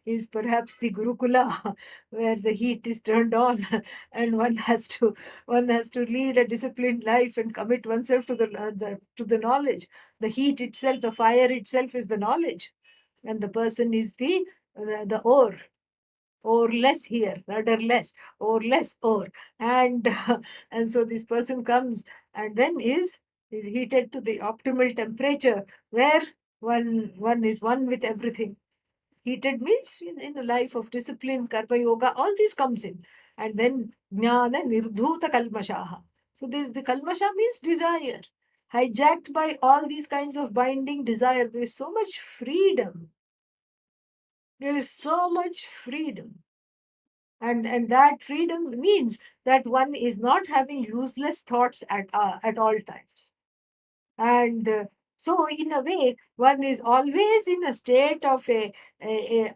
is perhaps the Gurukula, where the heat is turned on, and one has to lead a disciplined life and commit oneself to the knowledge. The heat itself, the fire itself, is the knowledge, and the person is the ore. Or less here, rudderless, or less ore, and and so this person comes and then is heated to the optimal temperature, where one is one with everything. Heated means in a life of discipline, karma yoga, all this comes in. And then jnana nirdhuta kalmashaha. So this the kalmasha means desire. Hijacked by all these kinds of binding desire, there is so much freedom. There is so much freedom. And that freedom means that one is not having useless thoughts at all times. And so in a way, one is always in a state of a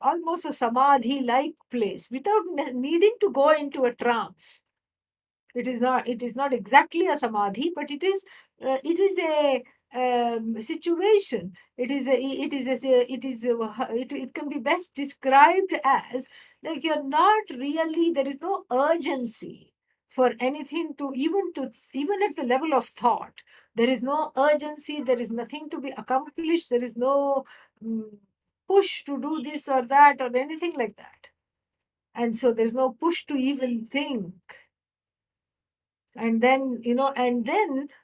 almost a samadhi like place without needing to go into a trance. It is not exactly a samadhi, but it is a situation. It can be best described as, like, you're not really, there is no urgency for anything, even at the level of thought. There is no urgency, there is nothing to be accomplished, there is no mm, push to do this or that or anything like that. And so there's no push to even think. And then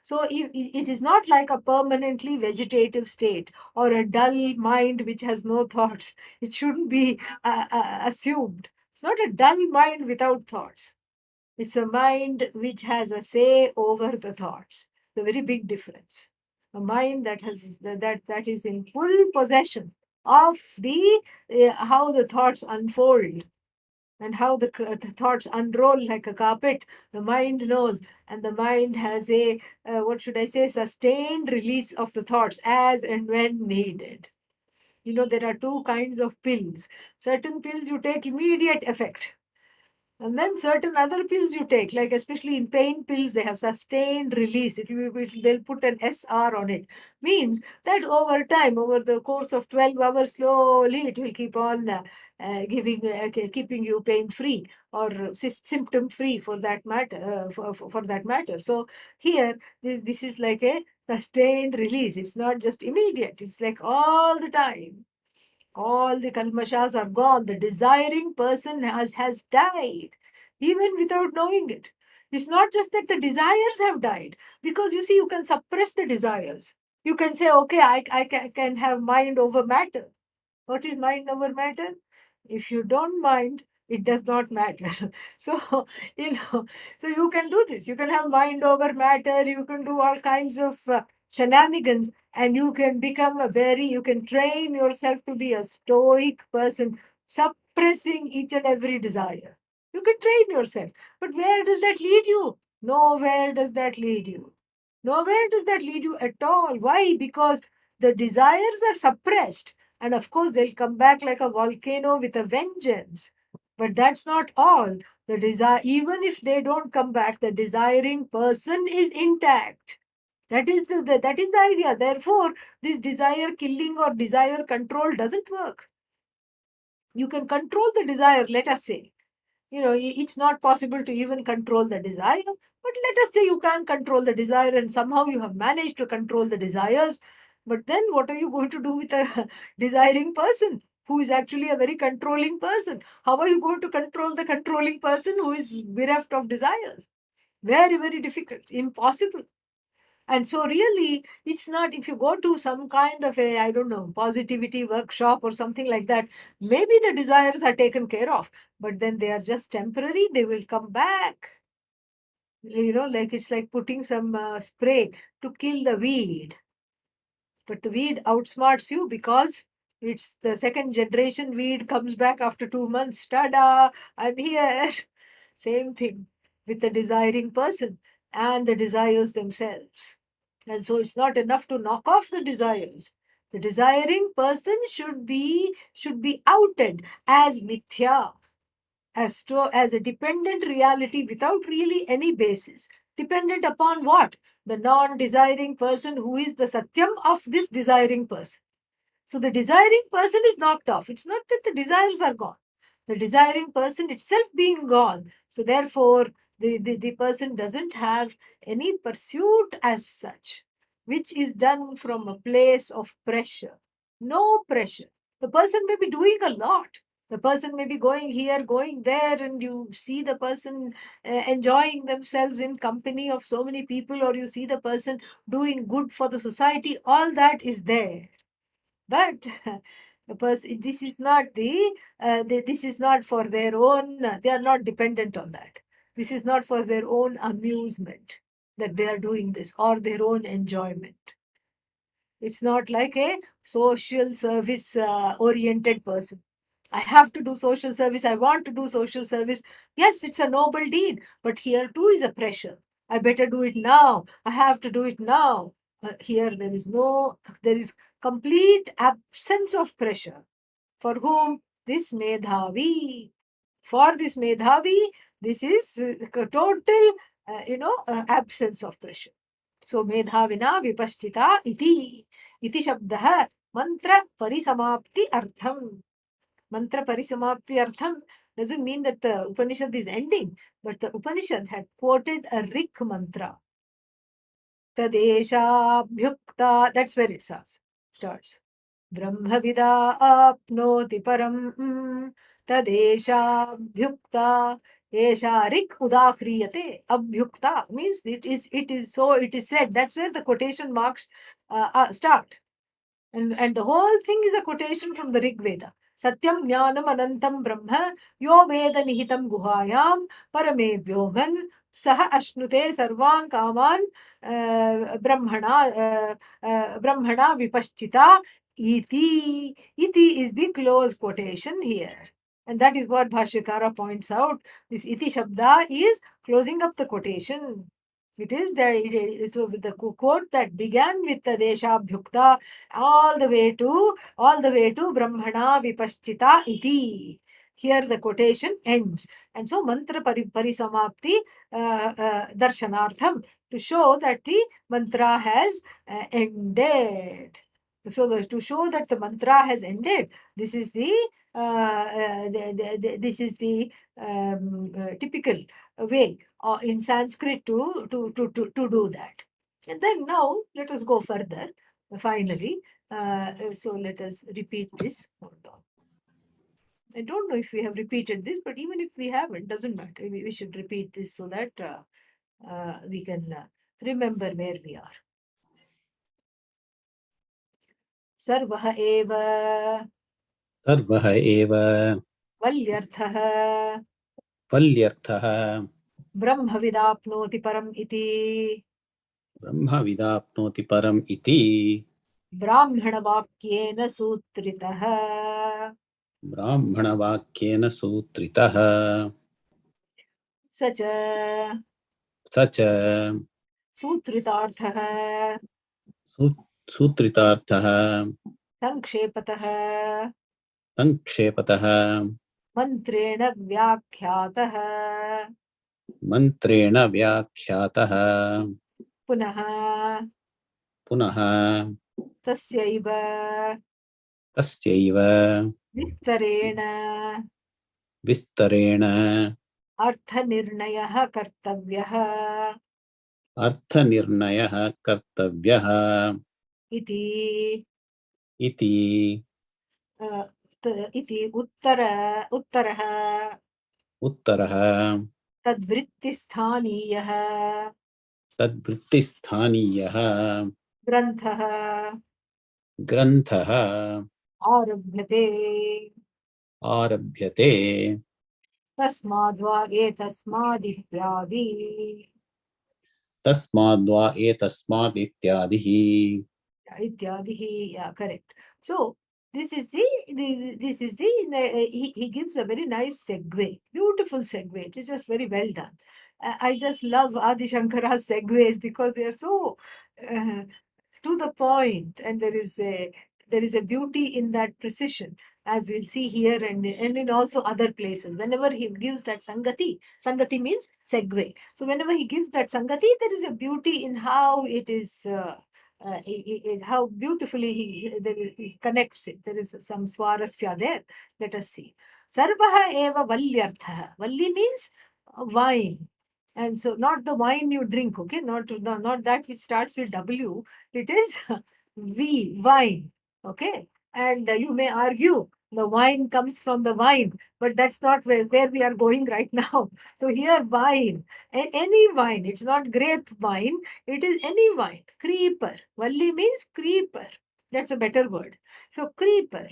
so it is not like a permanently vegetative state or a dull mind which has no thoughts. It shouldn't be assumed. It's not a dull mind without thoughts. It's a mind which has a say over the thoughts. The very big difference. A mind that is in full possession of the how the thoughts unfold and how the thoughts unroll like a carpet. The mind knows, and the mind has a what should I say, sustained release of the thoughts as and when needed. There are two kinds of pills. Certain pills you take immediate effect, and then certain other pills you take, like especially in pain pills, they have sustained release. They'll put an SR on it. Means that over time, over the course of 12 hours, slowly it will keep on keeping you pain free or symptom free for that matter. For that matter. So here, this is like a sustained release. It's not just immediate. It's like all the time. All the kalmashas are gone. The desiring person has died, even without knowing it. It's not just that the desires have died, because you see, you can suppress the desires. You can say, okay, I can have mind over matter. What is mind over matter? If you don't mind, it does not matter. So, you know, so you can do this. You can have mind over matter. You can do all kinds of shenanigans, and you can become you can train yourself to be a stoic person, suppressing each and every desire. You can train yourself. But where does that lead you? Nowhere does that lead you. Nowhere does that lead you at all. Why? Because the desires are suppressed. And of course, they'll come back like a volcano with a vengeance. But that's not all. The desire, even if they don't come back, the desiring person is intact. That is the idea. Therefore, this desire killing or desire control doesn't work. You can control the desire, let us say. It's not possible to even control the desire, but let us say you can't control the desire and somehow you have managed to control the desires. But then what are you going to do with a desiring person who is actually a very controlling person? How are you going to control the controlling person who is bereft of desires? Very, very difficult, impossible. And so, really, it's not, if you go to some kind of a, I don't know, positivity workshop or something like that, maybe the desires are taken care of, but then they are just temporary, they will come back. Like it's like putting some spray to kill the weed. But the weed outsmarts you because it's the second generation weed comes back after 2 months. Tada, I'm here. Same thing with the desiring person and the desires themselves. And so it's not enough to knock off the desires. The desiring person should be outed as mithya, as a dependent reality without really any basis. Dependent upon what? The non-desiring person who is the satyam of this desiring person. So the desiring person is knocked off. It's not that the desires are gone. The desiring person itself being gone. So therefore, the person doesn't have any pursuit as such, which is done from a place of pressure. No pressure. The person may be doing a lot. The person may be going here, going there, and you see the person enjoying themselves in company of so many people, or you see the person doing good for the society. All that is there, but the person, this is not for their own, they are not dependent on that. This is not for their own amusement that they are doing this, or their own enjoyment. It's not like a social service oriented person. I have to do social service. I want to do social service. Yes, it's a noble deed, but here too is a pressure. I better do it now. I have to do it now. Here there is complete absence of pressure. For whom? This Medhavi. For this Medhavi, this is total, absence of pressure. So Medhavina Vipashtita iti. Iti Shabdah mantra parisamapti artham. Mantra parisamapti artham doesn't mean that the Upanishad is ending, but the Upanishad had quoted a Rik mantra. Tadeshabhyukta, that's where it starts. Brahmavida apnoti param tadeshabhyukta. Esha Rik udakriyate. Abhyukta means it is said. That's where the quotation marks start. And the whole thing is a quotation from the Rig Veda. Satyam Jnanam Anantam Brahma Yo Veda Nihitam Guhayam Parame Vyoman Saha Ashnute Sarvan Kaman Brahmana Vipaschita Iti. Iti is the close quotation here. And that is what Bhashyakara points out. This Iti Shabda is closing up the quotation. It is there. So with the quote that began with the Deshabhyukta all the way to Brahmana Vipaschita iti. Here the quotation ends. And so mantra parisamapti darshanartham, to show that the mantra has ended. So to show that the mantra has ended, this is the typical way in Sanskrit to do that. And then now let us go further. Finally, so let us repeat this. Hold on. I don't know if we have repeated this, but even if we haven't, doesn't matter. We should repeat this so that we can remember where we are. सर्वः एव सर्वः एव वल्यर्थः वल्यर्थः ब्रह्मविदाप्नोति परम् इति ब्रह्मविदाप्नोति परम् इति ब्राह्मणवाक्येन सूत्रितः ब्राह्मणवाक्येन सूत्रितः स च स च सूत्रितार्थः सूत्रितार्थः संक्षेपतः संक्षेपतः मन्त्रेण व्याख्यातः मन्त्रेण व्याख्यातः पुनः पुनः तस्यैव तस्यैव विस्तरेण विस्तरेण अर्थनिर्णयः कर्तव्यः अर्थनिर्णयः कर्तव्यः इति इति इति उत्तरः उत्तरः तद्वृत्तिस्थानीयः तद्वृत्तिस्थानीयः ग्रन्थः ग्रन्थः आरभ्यते आरभ्यते तस्माद्वा एतस्मादित्यादि तस्माद्वा एतस्मात् इत्यादिः yeah, correct. So this is he gives a very nice segue, beautiful segue. It is just very well done. I just love Adi Shankara's segues because they are so uh, to the point, and there is a beauty in that precision, as we'll see here and in also other places. Whenever he gives that sangati means segue. So whenever he gives that sangati, there is a beauty in how it is. How beautifully he connects it. There is some swarasya there. Let us see. Sarvaha eva valyartha. Valli means wine. And so not the wine you drink, okay? Not that which starts with W. It is wine, okay? And you may argue the wine comes from the vine, but that's not where we are going right now. So here wine, any wine, it's not grape wine, it is any wine. Creeper. Valli means creeper. That's a better word. So creeper.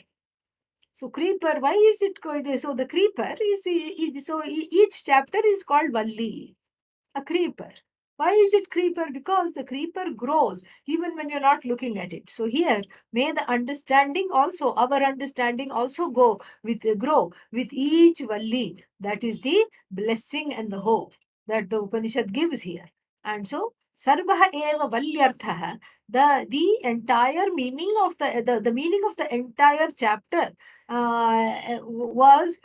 So creeper, why is it called this? So the creeper each chapter is called Valli, a creeper. Why is it creeper? Because the creeper grows even when you're not looking at it. So here, may the understanding also, our understanding also grow with each Valli. That is the blessing and the hope that the Upanishad gives here. And so, Sarvaha eva Valyarthaha, the entire meaning of the meaning of the entire chapter was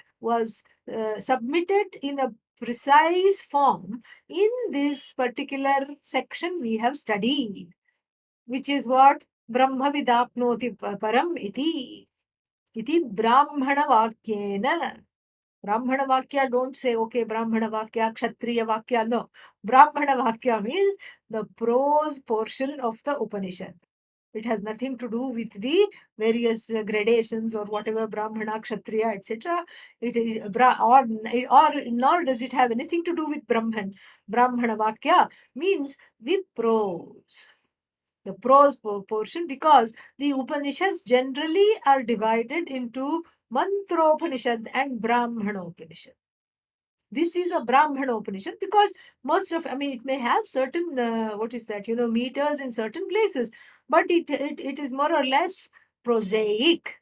submitted in a precise form in this particular section we have studied, which is what Brahma Vidapnoti Param iti Brahmana Vakyena. Brahmana Vakya, don't say, okay, Brahmana Vakya, Kshatriya Vakya. No. Brahmana Vakya means the prose portion of the Upanishad. It has nothing to do with the various gradations or whatever Brahmana, Kshatriya, etc. It is or nor does it have anything to do with Brahman. Brahmana Vakya means the prose portion, because the Upanishads generally are divided into Mantropanishad and Brahmanopanishad. This is a Brahmana Upanishad because it may have certain, meters in certain places, but it is more or less prosaic.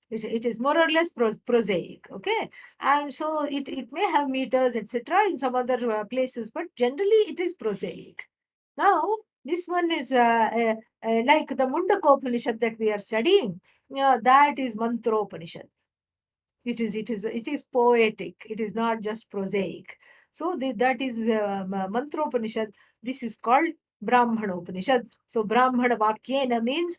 It is more or less prosaic, okay? And so it may have meters, etc., in some other places, but generally it is prosaic. Now, this one is like the Mundakopanishad that we are studying, that is Mantropanishad. It is poetic. It is not just prosaic. So that is Mantropanishad. This is called Brahmana Upanishad. So Brahmana Vakyena means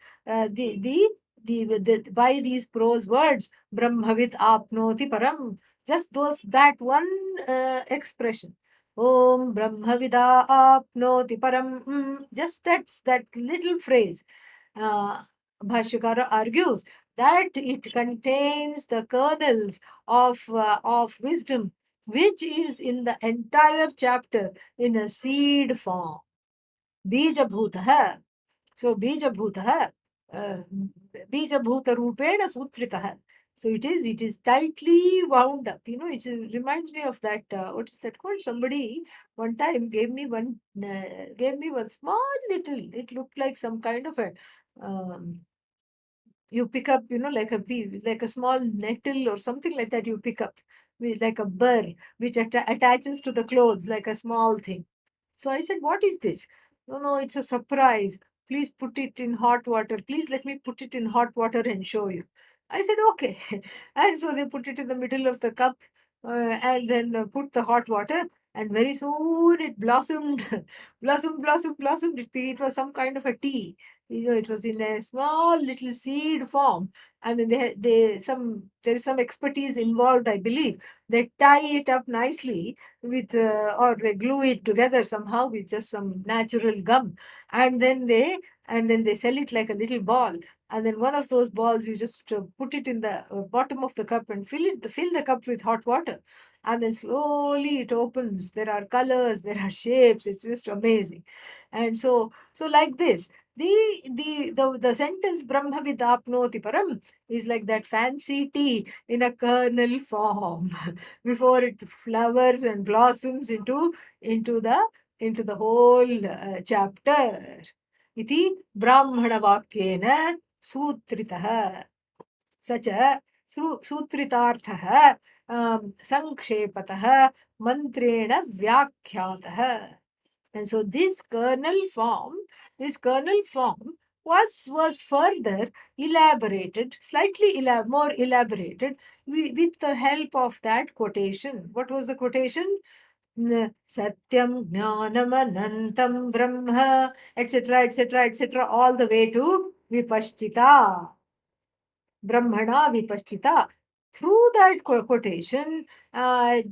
by these prose words, Brahmavit apnoti param. Just that one expression. Om Brahmavida apnoti param. Just that little phrase. Uh, Bhashyakara argues that it contains the kernels of wisdom, which is in the entire chapter in a seed form. Bijabhutaha. So Bijabhutaha. Bijabhuta Rupena Sutritah. So it is tightly wound up. It reminds me of that. What is that called? Somebody one time gave me one small little. It looked like some kind of a um, you pick up, like a bee, like a small nettle or something like that. You pick up like a burr which attaches to the clothes like a small thing. So I said, "What is this?" "No, no, it's a surprise. Please put it in hot water. Please let me put it in hot water and show you." I said, "Okay." And so they put it in the middle of the cup and then put the hot water. And very soon it blossomed, blossomed. It was some kind of a tea. It was in a small little seed form. And then there is some expertise involved, I believe. They tie it up nicely with or they glue it together somehow with just some natural gum, and then they sell it like a little ball. And then one of those balls you just put it in the bottom of the cup and fill the cup with hot water, and then slowly it opens. There are colors, there are shapes. It's just amazing. And so like this, the sentence Brahma vidapnoti param is like that fancy tea in a kernel form before it flowers and blossoms into the whole chapter. Iti Brahmana Vakyena Sutritah. Such a Sutritarthah Sankshepatah Mantrena Vyakhyaatah. And so this kernel form was further elaborated, slightly more elaborated with the help of that quotation. What was the quotation? Satyam Jnanamanantam Brahma, etc., etc., etc., all the way to Vipaschita. Brahmana Vipaschita. Through that quotation, a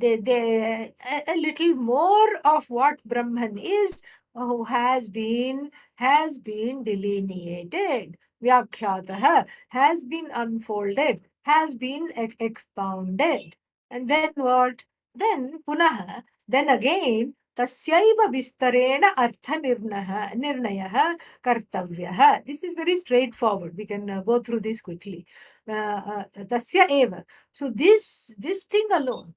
little more of what Brahman is, has been delineated. Vyakhyatah has been unfolded, has been expounded. And then what? Then punaha, then again, tasyaiva vistarena artha nirnayah kartavyah. This is very straightforward. We can go through this quickly. Tasya eva. So this thing alone,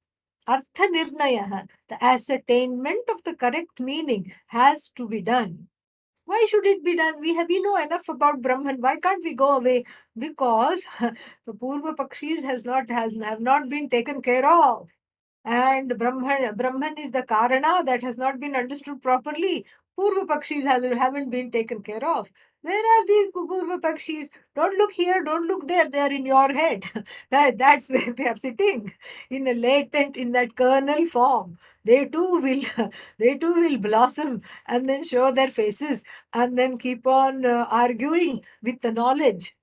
artha nirnayah, the ascertainment of the correct meaning has to be done. Why should it be done? We know enough about Brahman. Why can't we go away? Because the Purva Pakshis have not been taken care of. And Brahman is the Karana that has not been understood properly. Purva Pakshis haven't been taken care of. Where are these Purva Pakshis? Don't look here, don't look there. They are in your head. That's where they are sitting, in a latent, in that kernel form. They too will, they too will blossom and then show their faces and then keep on arguing with the knowledge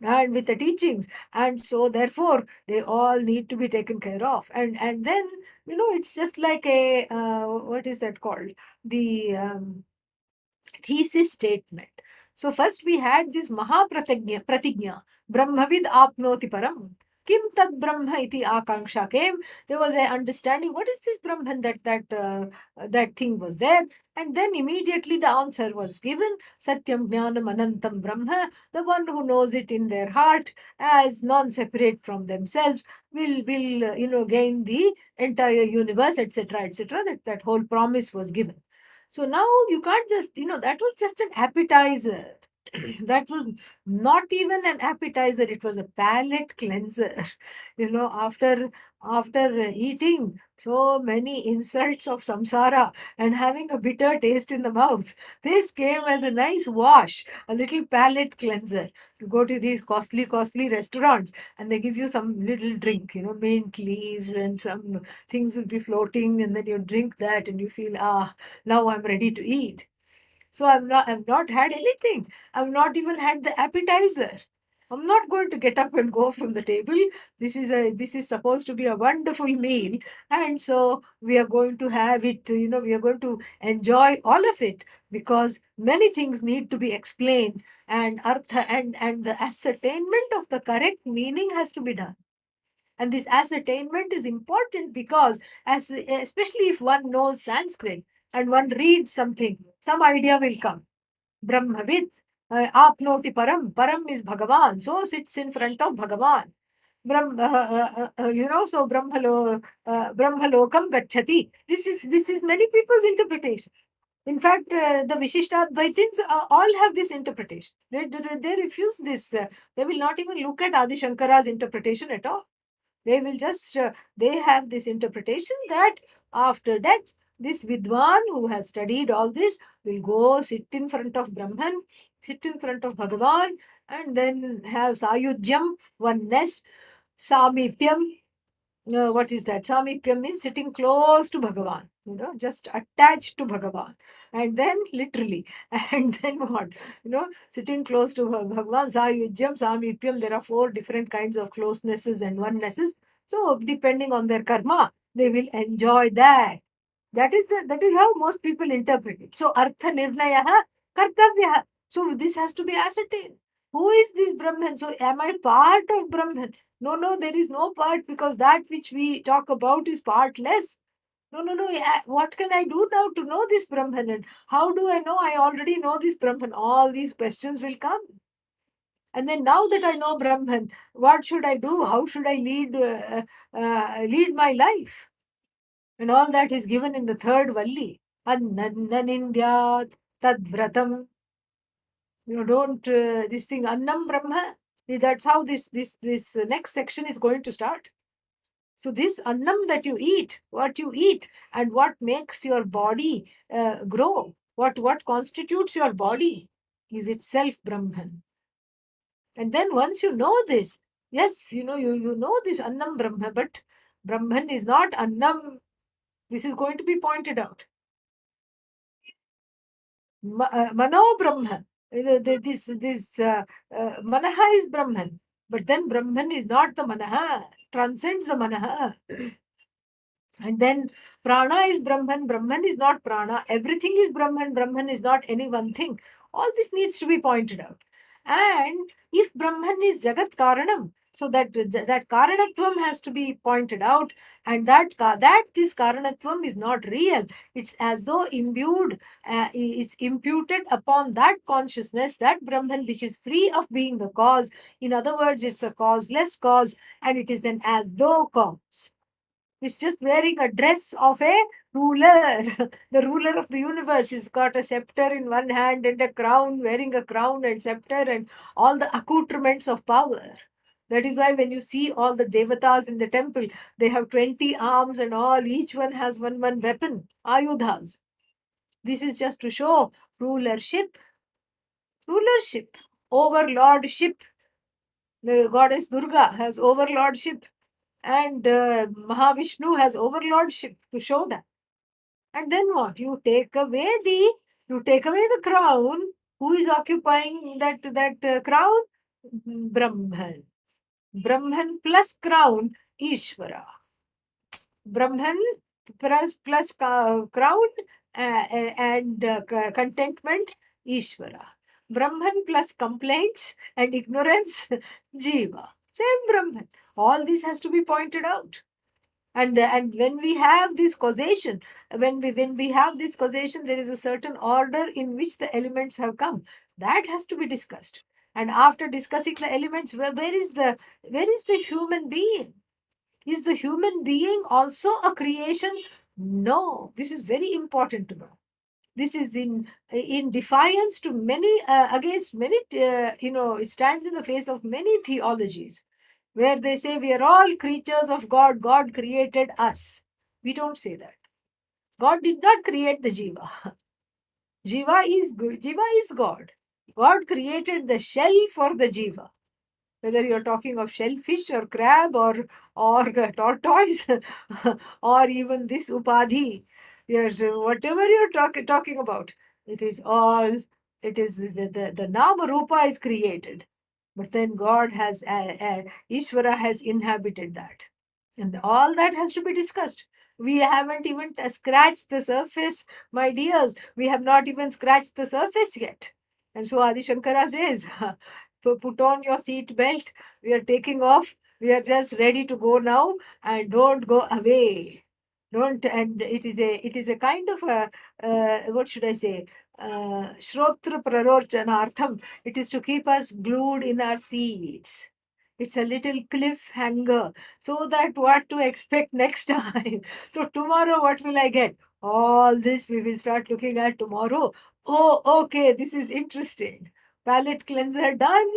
and with the teachings. And so therefore they all need to be taken care of. And then it's just like a what is that called, the thesis statement. So first we had this pratignya, Brahmavid apnoti param. Kim tad Brahma iti akanksha came. There was an understanding. What is this Brahman? That thing was there, and then immediately the answer was given. Satyam Jnanam Anantam Brahma, the one who knows it in their heart as non-separate from themselves, will gain the entire universe, etc., etc. That whole promise was given. So now you can't just, that was just an appetizer. That was not even an appetizer, it was a palate cleanser. After eating so many insults of samsara and having a bitter taste in the mouth, this came as a nice wash, a little palate cleanser. You go to these costly restaurants and they give you some little drink, mint leaves and some things will be floating, and then you drink that and you feel, now I'm ready to eat. So I've not had anything. I've not even had the appetizer. I'm not going to get up and go from the table. This is supposed to be a wonderful meal, and so we are going to have it. We are going to enjoy all of it, because many things need to be explained, and artha and the ascertainment of the correct meaning has to be done. And this ascertainment is important because, especially if one knows Sanskrit and one reads something, some idea will come. Brahmavid. Apnoti param. Param is Bhagavan. So sits in front of Bhagavan. So Brahmalokam gacchati. This is many people's interpretation. In fact, the Vishishtadvaitins all have this interpretation. They refuse this. They will not even look at Adi Shankara's interpretation at all. They will just, they have this interpretation that after death, this Vidwan who has studied all this will go sit in front of Brahman, sit in front of Bhagavan, and then have Sayujyam, oneness, Samipyam. What is that? Samipyam means sitting close to Bhagavan, just attached to Bhagavan. And then literally, and then what? Sitting close to Bhagavan, Sayujyam, Samipyam, there are 4 different kinds of closenesses and onenesses. So depending on their karma, they will enjoy that. That is how most people interpret it. So artha nirnayaha kartavyaha. So this has to be ascertained. Who is this Brahman? So am I part of Brahman? No, there is no part, because that which we talk about is partless. No. What can I do now to know this Brahman? And how do I know? I already know this Brahman. All these questions will come. And then now that I know Brahman, what should I do? How should I lead my life? And all that is given in the third Valli. Annanindhyat tadvratam. Don't this thing Annam Brahma. That's how this next section is going to start. So this annam that you eat, what you eat, and what makes your body grow, what constitutes your body, is itself Brahman. And then once you know this, yes, you know this annam Brahma, but Brahman is not annam. This is going to be pointed out. Mano Brahma. This Manaha is Brahman, but then Brahman is not the Manaha, transcends the Manaha. And then Prana is Brahman, Brahman is not Prana, everything is Brahman, Brahman is not any one thing. All this needs to be pointed out. And if Brahman is Jagat Karanam, so that Karanatvam has to be pointed out, and that this Karanatvam is not real. It's as though imbued, it's imputed upon that consciousness, that Brahman which is free of being the cause. In other words, it's a causeless cause, and it is an as though cause. It's just wearing a dress of a ruler. The ruler of the universe has got a scepter in one hand and a crown, wearing a crown and scepter and all the accoutrements of power. That is why when you see all the devatas in the temple, they have 20 arms and all, each one has one weapon, ayudhas. This is just to show rulership, overlordship. The goddess Durga has overlordship, and Mahavishnu has overlordship, to show that. And then what? You take away the crown. Who is occupying that crown? Brahman. Brahman plus crown, Ishvara. Brahman plus crown and contentment, Ishvara. Brahman plus complaints and ignorance, Jiva. Same Brahman. All this has to be pointed out. And when we have this causation, there is a certain order in which the elements have come. That has to be discussed. And after discussing the elements, where is the human being? Is the human being also a creation? No. This is very important to know. This is in defiance to many, against many, it stands in the face of many theologies, where they say we are all creatures of God. God created us. We don't say that. God did not create the jiva. Jiva is God. God created the shell for the jiva. Whether you're talking of shellfish or crab or tortoise or even this upadhi, yes, whatever you're talking about, it is the nama rupa is created, but then God has Ishvara has inhabited that, and all that has to be discussed. We haven't even scratched the surface, my dears. We have not even scratched the surface yet. And so Adi Shankara says, put on your seat belt. We are taking off. We are just ready to go now, and don't go away. Don't, and it is a kind of a what should I say, shrotra prarochanartham. It is to keep us glued in our seats. It's a little cliffhanger so that what to expect next time. So tomorrow what will I get? All this we will start looking at tomorrow. Oh, okay, this is interesting. Palate cleanser done.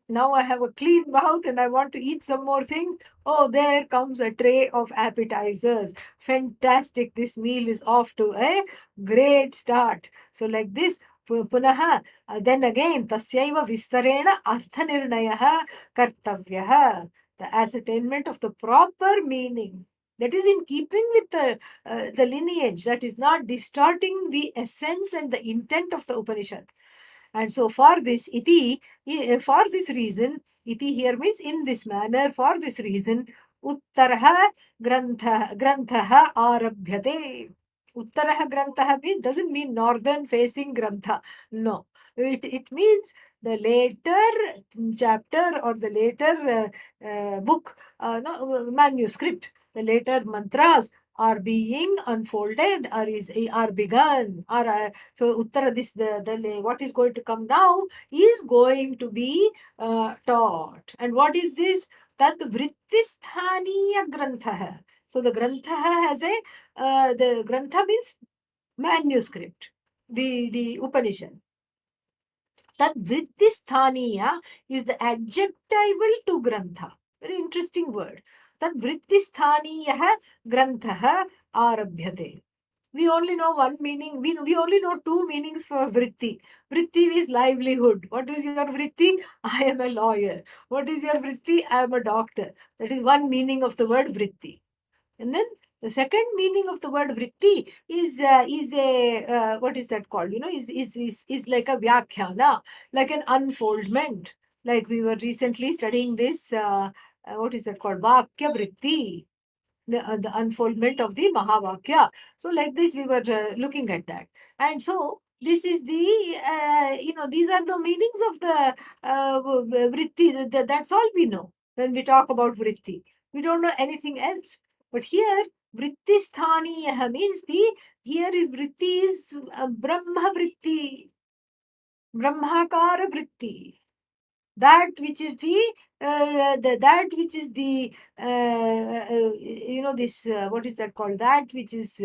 Now I have a clean mouth and I want to eat some more things. Oh, there comes a tray of appetizers. Fantastic. This meal is off to a great start. So, like this, punaha, then again, tasyaiva vistarena arthanirnayaha kartavyaha. The ascertainment of the proper meaning. That is in keeping with the lineage, that is not distorting the essence and the intent of the Upanishad. And so for this iti, for this reason, iti here means in this manner, for this reason, uttaraha grantha arabhyate. Uttaraha grantha means doesn't mean northern facing grantha. No. It means the later chapter or the later book, no, manuscript, the later mantras are being unfolded or are begun or so Uttara, this the what is going to come now is going to be taught. And what is this? Tad vrittisthaniya grantha. So the grantha has a the grantha means manuscript, the Upanishad. Tad vrittisthaniya is the adjectival to grantha. Very interesting word. Tad vrittisthaniya grantha arabhyate. We only know one meaning. We only know two meanings for vritti. Vritti is livelihood. What is your vritti? I am a lawyer. What is your vritti? I am a doctor. That is one meaning of the word vritti. And then the second meaning of the word vritti is a what is that called? Is like a vyakhyana, like an unfoldment. Like we were recently studying this. What is that called? Vakya vritti, the unfoldment of the Mahavakya. So, like this, we were looking at that. And so, this is the, these are the meanings of the vritti. That's all we know when we talk about vritti. We don't know anything else. But here, vritti sthaniya means here is vritti is brahma vritti, brahmakara vritti, that which is that which is the this what is that called, that which is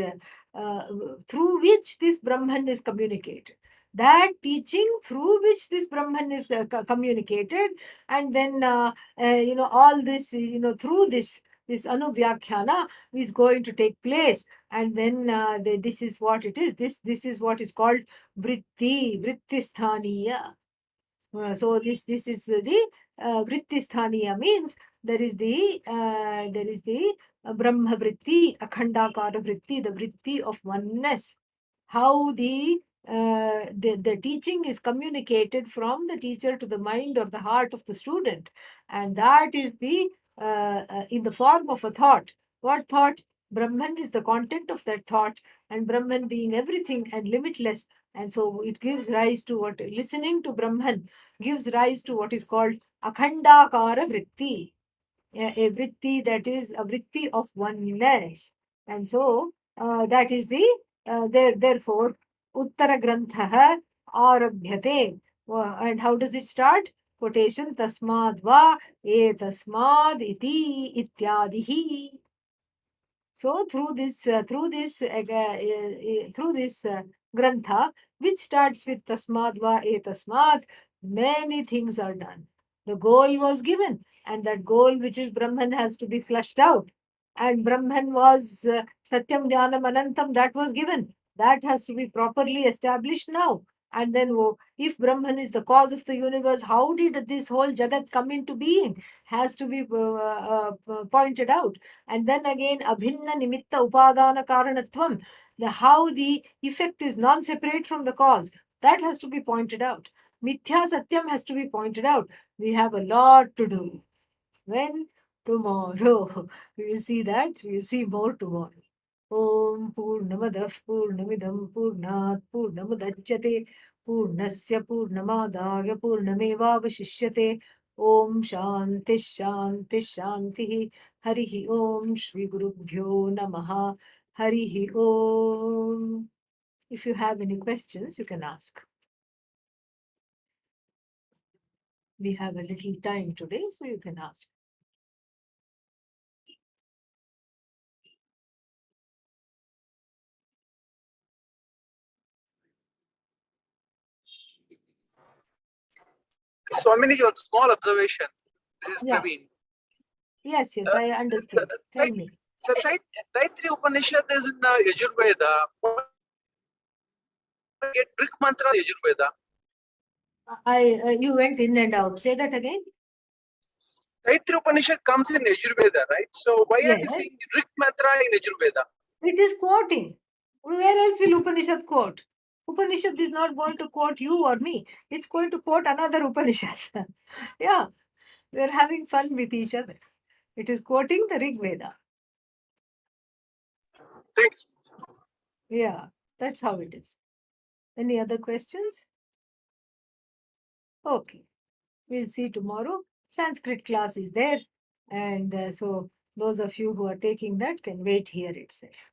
through which this Brahman is communicated, that teaching through which this Brahman is communicated. And then all this, through this anuvyakhyana is going to take place. And then this is what it is, this is what is called vrittisthaniya. So this is the vrittisthaniya means there is the Brahma vritti, akhandakara vritti, the vritti of oneness. How the teaching is communicated from the teacher to the mind or the heart of the student, and that is the in the form of a thought. What thought? Brahman is the content of that thought, and Brahman being everything and limitless. And so it gives rise to what, listening to Brahman gives rise to what is called akhandakara vritti, a vritti that is a vritti of oneness. And so that is the therefore Uttara Grantha Arabhyate. And how does it start? Quotation Tasmad va etasmad iti ityadihi. So through this grantha, which starts with tasmad va etasmad, many things are done. The goal was given, and that goal, which is Brahman, has to be flushed out. And Brahman was Satyam Jnanam Anantam, that was given. That has to be properly established now. And then, if Brahman is the cause of the universe, how did this whole Jagat come into being? Has to be pointed out. And then again, abhinna nimitta upadana karanatvam, the how the effect is non-separate from the cause, that has to be pointed out. Mithya satyam has to be pointed out. We have a lot to do. When? Tomorrow. We will see that. We will see more tomorrow. Om Purnamadah Purnamidam Purnat Purnamudachyate Purnasya Purnamadaya Purnamevavashishyate. Om Shanti Shanti Shanti. Harihi Om Shri Gurubhyo Namaha. Harihi Om. If you have any questions, you can ask. We have a little time today, so you can ask. Swamini, one small observation. This is Yeah. Praveen. Yes, I understood. Tell me. So, Taittiriya Upanishad is in Yajurveda. Get Brick Mantra Yajurveda. You went in and out. Say that again. Taittiriya Upanishad comes in Yajurveda, right? So, why are we Yes. seeing Brick Mantra in Yajurveda? It is quoting. Where else will Upanishad quote? Upanishad is not going to quote you or me. It's going to quote another Upanishad. Yeah. They're having fun with each other. It is quoting the Rig Veda. Thanks. Yeah. That's how it is. Any other questions? Okay. We'll see tomorrow. Sanskrit class is there. And so those of you who are taking that can wait here itself.